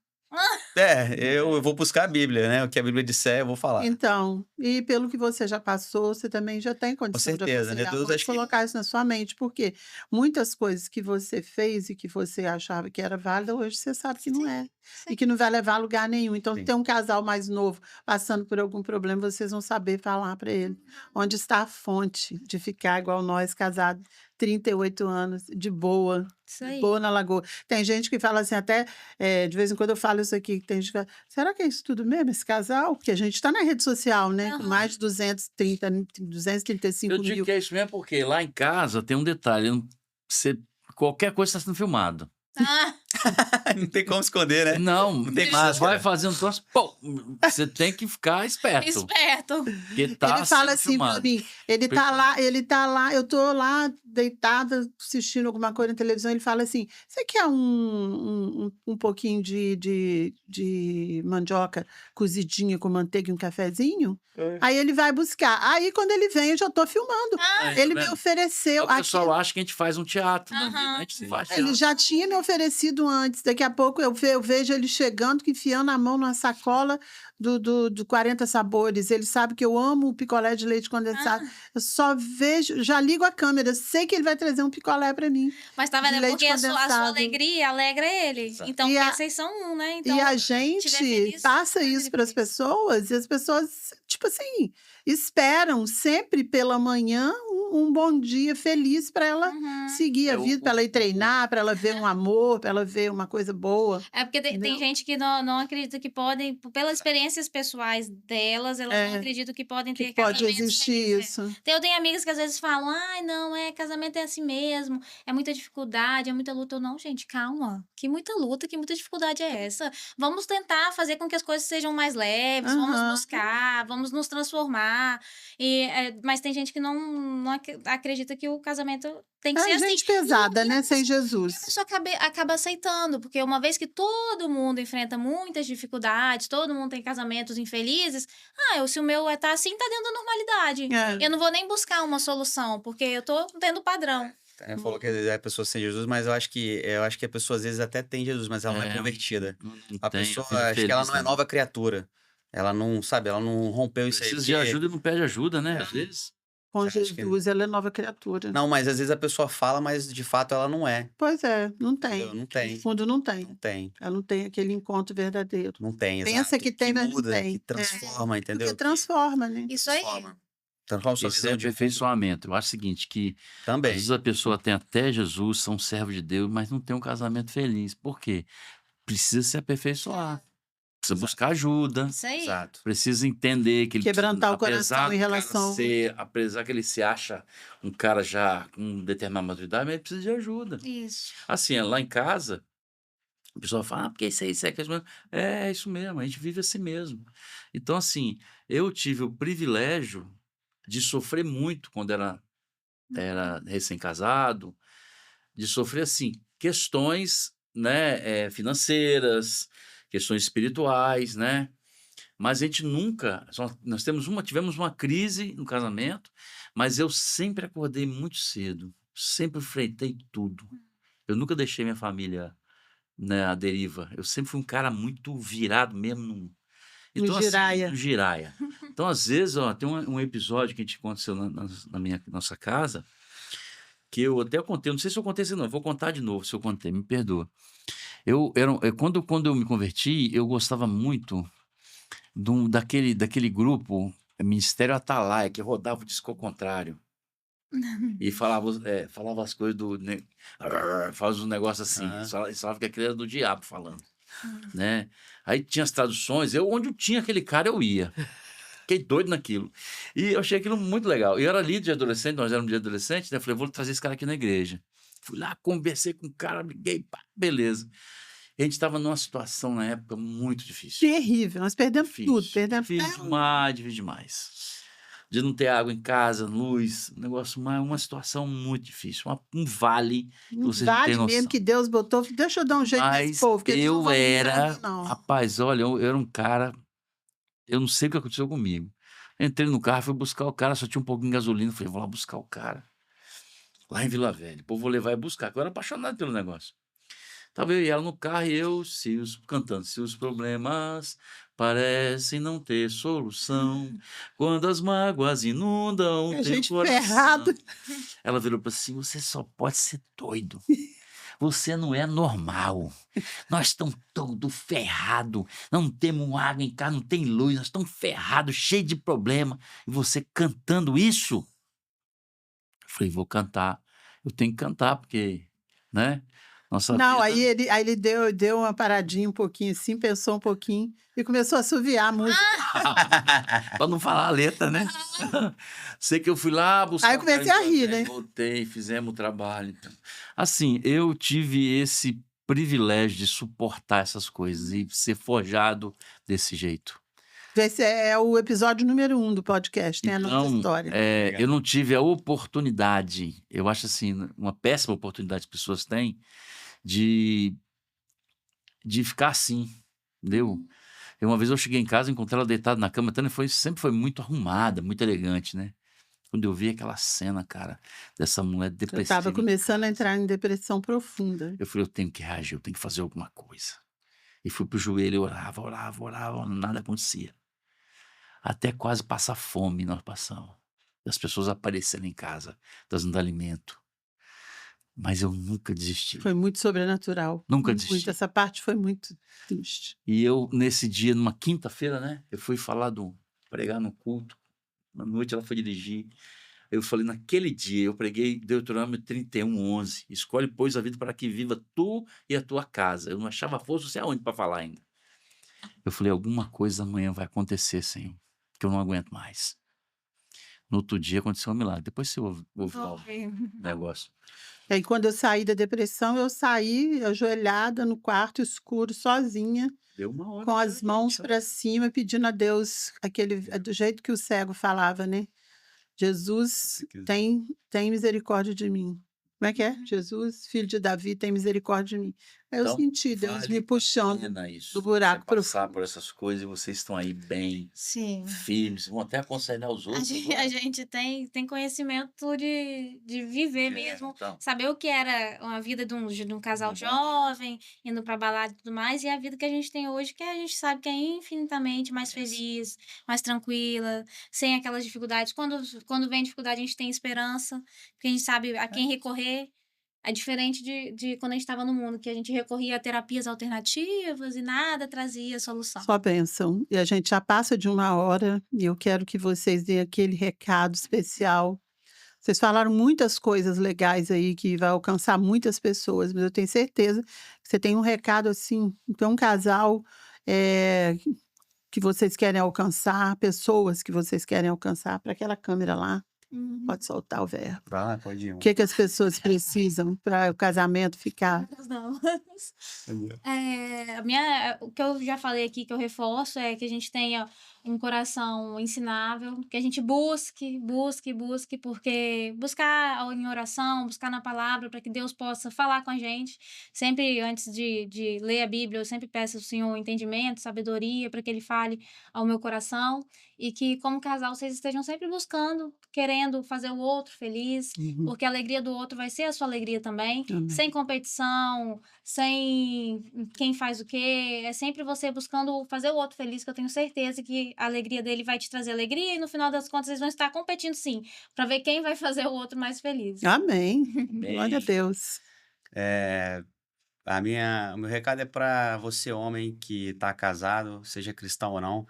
Eu vou buscar a Bíblia, né? O que a Bíblia disser, eu vou falar.
Então, e pelo que você já passou, você também já tem condição de
certeza, né?
aconselhar.
Deus,
Pode
acho que-
colocar isso na sua mente, porque muitas coisas que você fez e que você achava que era válida, hoje você sabe que não é. E
Sim.
que não vai levar a lugar nenhum. Então, se
Sim.
tem um casal mais novo passando por algum problema, vocês vão saber falar para ele onde está a fonte de ficar igual nós, casados 38 anos, de boa.
Isso aí.
Boa na lagoa. Tem gente que fala assim, até de vez em quando eu falo isso aqui, tem gente que fala, será que é isso tudo mesmo, esse casal? Porque a gente está na rede social, né? Com
Aham.
mais de 235
Eu digo
mil.
que é isso mesmo porque lá em casa tem um detalhe. Qualquer coisa está sendo filmado.
Não tem como esconder, né?
Não,
tem
você
máscara.
vai fazendo troço, pô, você tem que ficar esperto.
Esperto.
Porque tá
Ele fala
sendo
assim para
filmado.
mim, ele tá lá, eu tô lá deitada assistindo alguma coisa na televisão, ele fala assim, você quer um pouquinho de mandioca cozidinha com manteiga e um cafezinho? Aí ele vai buscar. Aí quando ele vem, eu já tô filmando.
Aí, tá
Ele me
vendo?
ofereceu
O pessoal
aquilo.
acha que a gente faz um teatro na vida.
Aham.
A gente não faz
Ele
teatro.
já tinha me oferecido antes. Daqui a pouco eu vejo ele chegando, que enfiando a mão numa sacola do 40 Sabores. Ele sabe que eu amo o picolé de leite condensado. Eu só vejo, já ligo a câmera, sei que ele vai trazer um picolé para mim.
Mas tá
De
vendo? É
leite
porque a sua
condensado.
alegria alegra ele.
Exato.
Então,
E
porque vocês são um, né? Então,
E a
estiver
gente
feliz,
passa
faz
isso
ele
para as
feliz.
pessoas e as pessoas, tipo assim, esperam sempre pela manhã um bom dia feliz para ela
Uhum.
seguir a
É,
vida, para ela ir treinar, para ela ver um amor, para ela ver uma coisa boa.
É porque tem
Entendeu?
gente que não acredita que podem, pelas experiências pessoais delas, elas não
É,
acreditam que podem
Que
ter
pode
casamentos
existir
felizes.
isso.
Eu tenho amigas que às vezes falam, ai, não, casamento é assim mesmo, é muita dificuldade, é muita luta. Eu, não, gente, calma, que muita luta, que muita dificuldade é essa? Vamos tentar fazer com que as coisas sejam mais leves, vamos
Aham.
buscar, vamos nos transformar. Mas tem gente que não acredita que o casamento tem que ser
É
assim.
gente pesada, né? Sem
A
Jesus.
pessoa acaba aceitando, porque uma vez que todo mundo enfrenta muitas dificuldades, todo mundo tem casamentos infelizes, se o meu tá assim, tá dentro da normalidade.
É.
Eu não vou nem buscar uma solução, porque eu tô dentro do padrão.
Falou que é a pessoa sem Jesus, mas eu acho que a pessoa às vezes até tem Jesus, mas ela não é convertida.
Não
A
tem,
pessoa,
filho
acho que ela
feliz
não é
também.
nova criatura. Ela não, sabe, ela não rompeu isso aí.
Precisa de
porque-
ajuda e não pede ajuda, né? Às vezes.
Com
Você acha que-
Jesus, ela é nova criatura.
Não, mas às vezes a pessoa fala, mas de fato ela não é.
Pois é, não tem.
Entendeu? Não tem.
No fundo, não tem.
Não tem.
Ela não tem aquele encontro verdadeiro.
Não tem,
Pensa
exato.
que tem, mas não
muda,
tem.
que transforma, entendeu?
Porque transforma, né?
Isso aí.
Transforma sua
Isso
visão
é
de
aperfeiçoamento. Eu acho o seguinte, que às
também.
vezes a pessoa tem até Jesus, são servo de Deus, mas não tem um casamento feliz. Por quê? Precisa se aperfeiçoar. Precisa buscar ajuda.
Isso aí.
Exato.
Precisa entender que ele
Quebrantar o
apesar
coração
do
em
cara
relação-
apesar que ele se acha um cara já com determinada maturidade, mas ele precisa de ajuda.
Isso.
Assim, lá em casa, a pessoa fala, porque isso é aquilo mesmo. É isso mesmo, a gente vive assim mesmo. Então, assim, eu tive o privilégio de sofrer muito quando era recém-casado, de sofrer, assim, questões, né, financeiras, questões espirituais, né? Mas a gente nunca, nós tivemos uma crise no casamento, mas eu sempre acordei muito cedo, sempre enfrentei tudo. Eu nunca deixei minha família, né, à deriva. Eu sempre fui um cara muito virado mesmo
No giraia.
no giraia. Então, às vezes, tem um episódio que a gente aconteceu na nossa casa, que eu até contei, não sei se eu contei isso não, eu vou contar de novo se eu contei, me perdoa. Quando eu me converti, eu gostava muito daquele grupo, Ministério Atalaia, que rodava o disco ao contrário. E falava as coisas falava uns negócios assim. Eles falavam que aquilo era do diabo falando. Né? Aí tinha as traduções, onde eu tinha aquele cara, eu ia. Fiquei doido naquilo. E eu achei aquilo muito legal. Eu era líder de adolescente, nós éramos de adolescente, né? Falei, vou trazer esse cara aqui na igreja. Fui lá, conversei com o cara, liguei, pá, beleza. E a gente estava numa situação na época muito difícil.
Terrível. Nós perdemos tudo. Perdemos
Difícil demais. De não ter água em casa, luz, uma situação muito difícil. Um vale que
um
vocês não têm
vale
noção.
mesmo que Deus botou. Deixa eu dar um jeito nesse
Mas
povo. porque eles não
eu
vão me
era...
dar, não.
Rapaz, olha, eu era um cara... Eu não sei o que aconteceu comigo, Entrei no carro, fui buscar o cara, só tinha um pouquinho de gasolina. Falei, vou lá buscar o cara. Lá em Vila Velha. Pô, vou levar e buscar. Eu era apaixonado pelo negócio. Tava eu e ela no carro e eu cantando. Se os problemas parecem não ter solução, quando as mágoas inundam
A
teu
gente
coração.
ferrado.
Ela virou para assim, você só pode ser doido. Você não é normal. Nós estamos todo ferrado. Não temos água em casa, não tem luz. Nós estamos ferrados, cheios de problema. E você cantando isso? Eu falei, vou cantar. Eu tenho que cantar, porque, né? Nossa
Não,
vida...
aí ele deu uma paradinha um pouquinho assim, pensou um pouquinho e começou a assoviar a música.
Para não falar a letra, né? Sei que eu fui lá buscar.
Aí eu comecei a rir, né?
Voltei, fizemos o trabalho. Então. Assim, eu tive esse privilégio de suportar essas coisas e ser forjado desse jeito.
Esse é o episódio número 1 do podcast, né? A nossa
Então,
história.
eu não tive a oportunidade, eu acho assim, uma péssima oportunidade que as pessoas têm de ficar assim, entendeu? Uma vez eu cheguei em casa, encontrei ela deitada na cama, a Tânia sempre foi muito arrumada, muito elegante, né? Quando eu vi aquela cena, cara, dessa mulher
Eu
depressiva,
estava começando a entrar em depressão profunda.
eu falei, eu tenho que reagir, eu tenho que fazer alguma coisa. E fui pro joelho, eu orava, nada acontecia. Até quase passar fome nós passamos. Das pessoas aparecerem em casa, dando alimento. Mas eu nunca desisti.
Foi muito sobrenatural.
Nunca desisti.
Muito, essa parte foi muito triste.
E eu, nesse dia, numa quinta-feira, né? Eu fui pregar no culto. Na noite ela foi dirigir. Eu falei, naquele dia, eu preguei Deuteronômio 31:11. Escolhe, pois, a vida para que viva tu e a tua casa. Eu não achava força, não sei aonde para falar ainda. Eu falei, alguma coisa amanhã vai acontecer, Senhor, que eu não aguento mais. No outro dia aconteceu um milagre. Depois você ouve o negócio.
E aí, quando eu saí da depressão, eu saí ajoelhada no quarto escuro, sozinha,
Deu uma hora.
com as mãos para cima, pedindo a Deus, do jeito que o cego falava, né? Jesus, tem misericórdia de mim. Como é que é? Jesus, filho de Davi, tem misericórdia de mim. Aí eu
Então,
senti Deus me puxando do buraco
você passar
profundo.
por essas coisas e vocês estão aí bem,
Sim.
firmes, vão até aconselhar os
A
outros.
gente tem conhecimento de viver mesmo,
Então.
saber o que era uma vida de um casal jovem, indo pra balada e tudo mais, e a vida que a gente tem hoje, que a gente sabe que é infinitamente mais feliz, mais tranquila, sem aquelas dificuldades. Quando vem dificuldade, a gente tem esperança, porque a gente sabe a quem recorrer. É diferente de quando a gente estava no mundo, que a gente recorria a terapias alternativas e nada trazia solução.
Só bênção. E a gente já passa de 1 hora e eu quero que vocês deem aquele recado especial. Vocês falaram muitas coisas legais aí que vai alcançar muitas pessoas, mas eu tenho certeza que você tem um recado assim, então um casal que vocês querem alcançar, pessoas que vocês querem alcançar, para aquela câmera lá. Pode soltar o verbo.
Vai lá, pode ir.
O que as pessoas precisam para o casamento ficar?
Não. O que eu já falei aqui, que eu reforço, é que a gente tenha um coração ensinável, que a gente busque, porque buscar em oração, buscar na palavra, para que Deus possa falar com a gente. Sempre antes de ler a Bíblia, eu sempre peço ao Senhor entendimento, sabedoria, para que Ele fale ao meu coração, e que, como casal, vocês estejam sempre buscando, querendo fazer o outro feliz, porque a alegria do outro vai ser a sua alegria também, sem competição, sem quem faz o quê, é sempre você buscando fazer o outro feliz, que eu tenho certeza que a alegria dele vai te trazer alegria, e no final das contas vocês vão estar competindo sim, para ver quem vai fazer o outro mais feliz.
Amém. Glória a Deus.
O meu recado é para você, homem, que está casado, seja cristão ou não.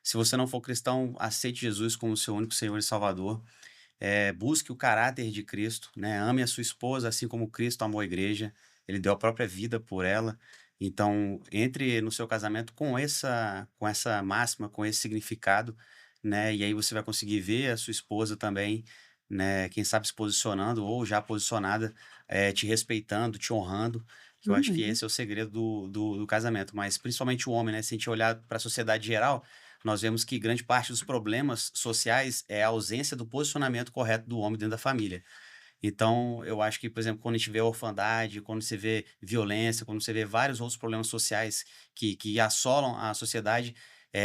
Se você não for cristão, aceite Jesus como seu único Senhor e Salvador. Busque o caráter de Cristo, né? Ame a sua esposa assim como Cristo amou a igreja. Ele deu a própria vida por ela. Então, entre no seu casamento com essa máxima, com esse significado, né? E aí você vai conseguir ver a sua esposa também, né? Quem sabe se posicionando ou já posicionada, te respeitando, te honrando. Que eu acho que esse é o segredo do casamento. Mas principalmente o homem, né? Se a gente olhar para a sociedade geral, nós vemos que grande parte dos problemas sociais é a ausência do posicionamento correto do homem dentro da família. Então, eu acho que, por exemplo, quando a gente vê orfandade, quando você vê violência, quando você vê vários outros problemas sociais que assolam a sociedade,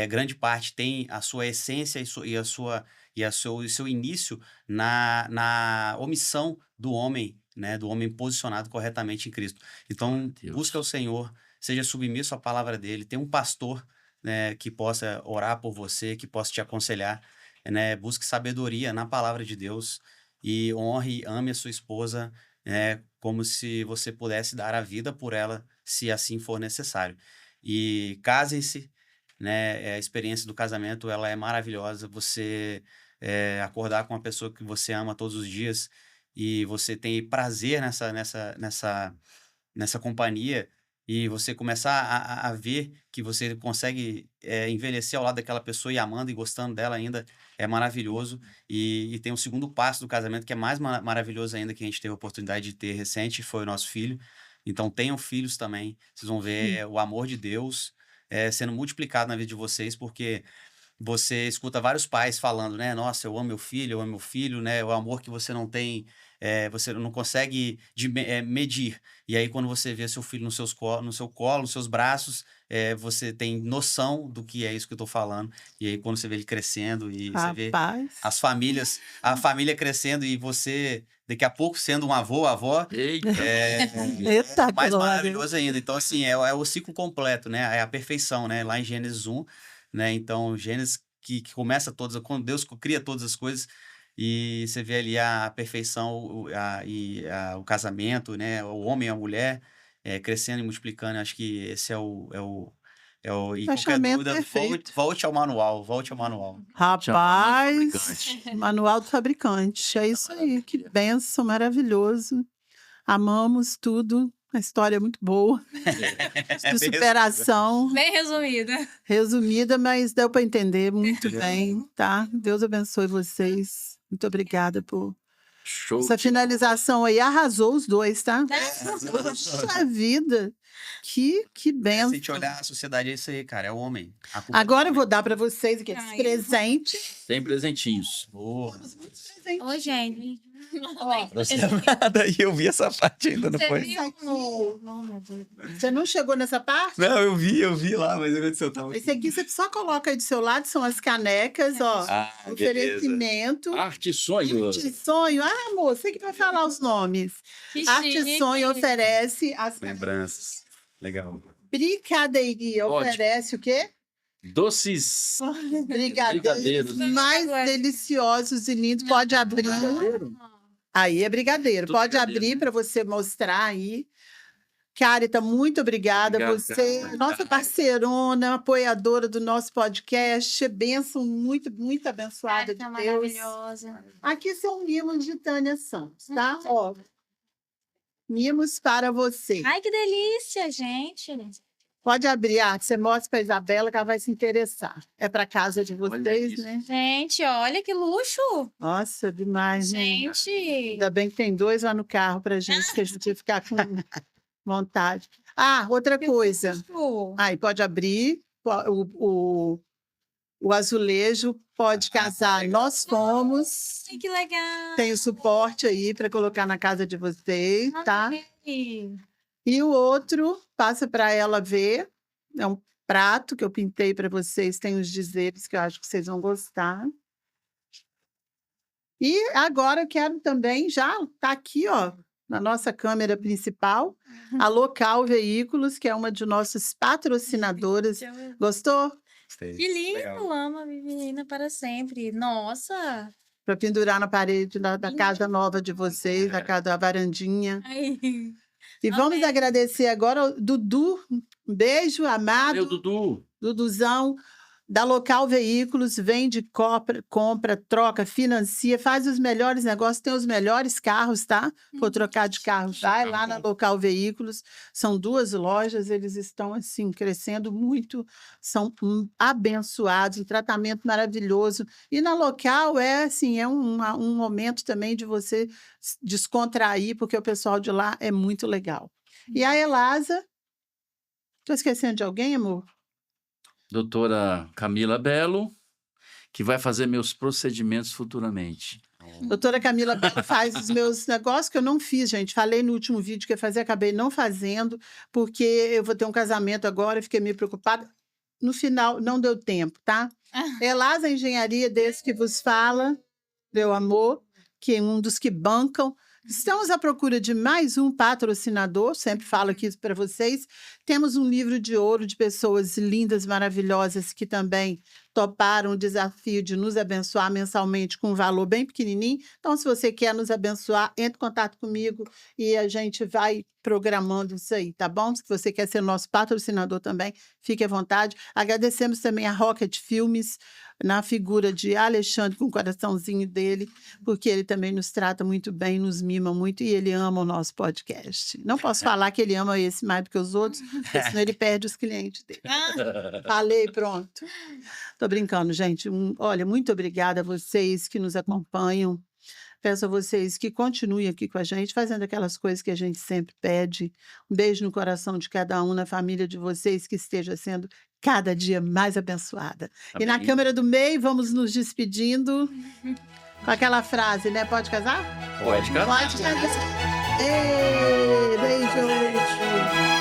grande parte tem a sua essência e seu início na omissão do homem, né? Do homem posicionado corretamente em Cristo. Então, busca o Senhor, seja submisso à palavra dele, tem um pastor, né, que possa orar por você, que possa te aconselhar, né? Busque sabedoria na palavra de Deus e honre e ame a sua esposa, né, como se você pudesse dar a vida por ela, se assim for necessário. E casem-se, né? A experiência do casamento, ela é maravilhosa. Você acordar com uma pessoa que você ama todos os dias e você tem prazer nessa companhia, e você começar a ver que você consegue envelhecer ao lado daquela pessoa e amando e gostando dela ainda, é maravilhoso. E tem o segundo passo do casamento, que é mais maravilhoso ainda, que a gente teve a oportunidade de ter recente, foi o nosso filho. Então tenham filhos também, vocês vão ver o amor de Deus sendo multiplicado na vida de vocês, porque você escuta vários pais falando, né? Nossa, eu amo meu filho, né? O amor que você não tem, você não consegue medir. E aí, quando você vê seu filho no seu colo, nos seus braços, você tem noção do que é isso que eu tô falando. E aí, quando você vê ele crescendo e você vê a família crescendo e você, daqui a pouco, sendo um avô, avó,
Eita,
mais
glória.
maravilhoso ainda. Então, assim, é o ciclo completo, né? É a perfeição, né? Lá em Gênesis 1, né? Então, Gênesis que começa quando Deus cria todas as coisas, e você vê ali a perfeição o casamento, né? O homem e a mulher crescendo e multiplicando. Acho que esse é o e qualquer dúvida, volte ao manual,
Rapaz, manual do fabricante. É isso aí, que bênção, maravilhoso. Amamos tudo. A história é muito boa. De superação.
Bem resumida.
Resumida, mas deu para entender muito bem, tá? Deus abençoe vocês. Muito obrigada por essa finalização aí. Arrasou os dois, tá? Poxa vida! Que benção.
Se a gente olhar a sociedade, é isso aí, cara. É o homem.
Agora eu vou dar para vocês aqui esse presente.
Tem presentinhos.
Oi, gente.
Daí eu vi essa parte ainda, não foi?
Você não chegou nessa parte?
Não, eu vi lá, mas eu tava...
Esse aqui você só coloca aí do seu lado, são as canecas, ó. Oferecimento.
Arte Sonho.
Arte Sonho. Ah, amor, você que vai falar os nomes.
Que
Arte
chique.
Sonho oferece as
Lembranças. Legal.
Brincadeirinha oferece o quê?
Doces.
Brigadeiros mais deliciosos e lindos. Pode abrir. Aí é brigadeiro.
Tudo
Pode
brigadeiro,
abrir para você mostrar aí. Carita, muito obrigada.
Obrigado,
Você,
Carita.
nossa parceirona, apoiadora do nosso podcast. Bênção muito, muito abençoada de
Tá
Deus.
maravilhosa.
Aqui são mimos de Tânia Santos, tá? Ó, mimos para você.
Ai, que delícia, gente.
Pode abrir, você mostra para a Isabela que ela vai se interessar. É para casa de vocês,
isso.
né?
Gente, olha que luxo.
Nossa, demais, né?
Gente.
Ainda bem que tem dois lá no carro para gente, que a gente ia ficar com vontade. Ah, outra coisa.
Luxo.
Aí pode abrir o azulejo, pode casar. Nós fomos.
Ai, que legal.
Tem o suporte aí para colocar na casa de vocês, tá?
Amei.
E o outro, passa para ela ver. É um prato que eu pintei para vocês. Tem os dizeres que eu acho que vocês vão gostar. E agora eu quero também, já tá aqui, ó, na nossa câmera principal, a Local Veículos, que é uma de nossas patrocinadoras. Gostou?
Gostei.
Que lindo,
Legal.
amo a menina para sempre. Nossa.
Para pendurar na parede da casa nova de vocês, da casa da varandinha.
Ai.
E vamos
Amém.
agradecer agora ao Dudu. Um beijo, amado.
Meu Dudu.
Duduzão, da Local Veículos, vende, compra, troca, financia, faz os melhores negócios, tem os melhores carros, tá? For trocar de carro, vai lá na Local Veículos. São 2 lojas, eles estão, assim, crescendo muito, são abençoados, um tratamento maravilhoso. E na Local assim, é um momento também de você descontrair, porque o pessoal de lá é muito legal. E a Elasa, estou esquecendo de alguém, amor?
Doutora Camila Belo, que vai fazer meus procedimentos futuramente.
Doutora Camila Belo faz os meus negócios que eu não fiz, gente. Falei no último vídeo que ia fazer, acabei não fazendo, porque eu vou ter um casamento agora, fiquei meio preocupada. no final não deu tempo, tá? Elasa Engenharia, desse que vos fala, meu amor, que é um dos que bancam. Estamos à procura de mais um patrocinador, sempre falo aqui para vocês. Temos um livro de ouro de pessoas lindas, maravilhosas, que também toparam o desafio de nos abençoar mensalmente com um valor bem pequenininho. Então, se você quer nos abençoar, entre em contato comigo e a gente vai programando isso aí, tá bom? Se você quer ser nosso patrocinador também, fique à vontade. Agradecemos também a Rocket Filmes, na figura de Alexandre, com o coraçãozinho dele, porque ele também nos trata muito bem, nos mima muito e ele ama o nosso podcast. Não posso falar que ele ama esse mais do que os outros, porque senão ele perde os clientes dele. Falei, pronto. Tô brincando, gente. Olha, muito obrigada a vocês que nos acompanham. Peço a vocês que continuem aqui com a gente, fazendo aquelas coisas que a gente sempre pede. Um beijo no coração de cada um, na família de vocês, que esteja sendo cada dia mais abençoada.
Amém.
E na câmera do meio, vamos nos despedindo com aquela frase, né? Pode casar?
Pode casar.
Pode casar. Ei, beijo.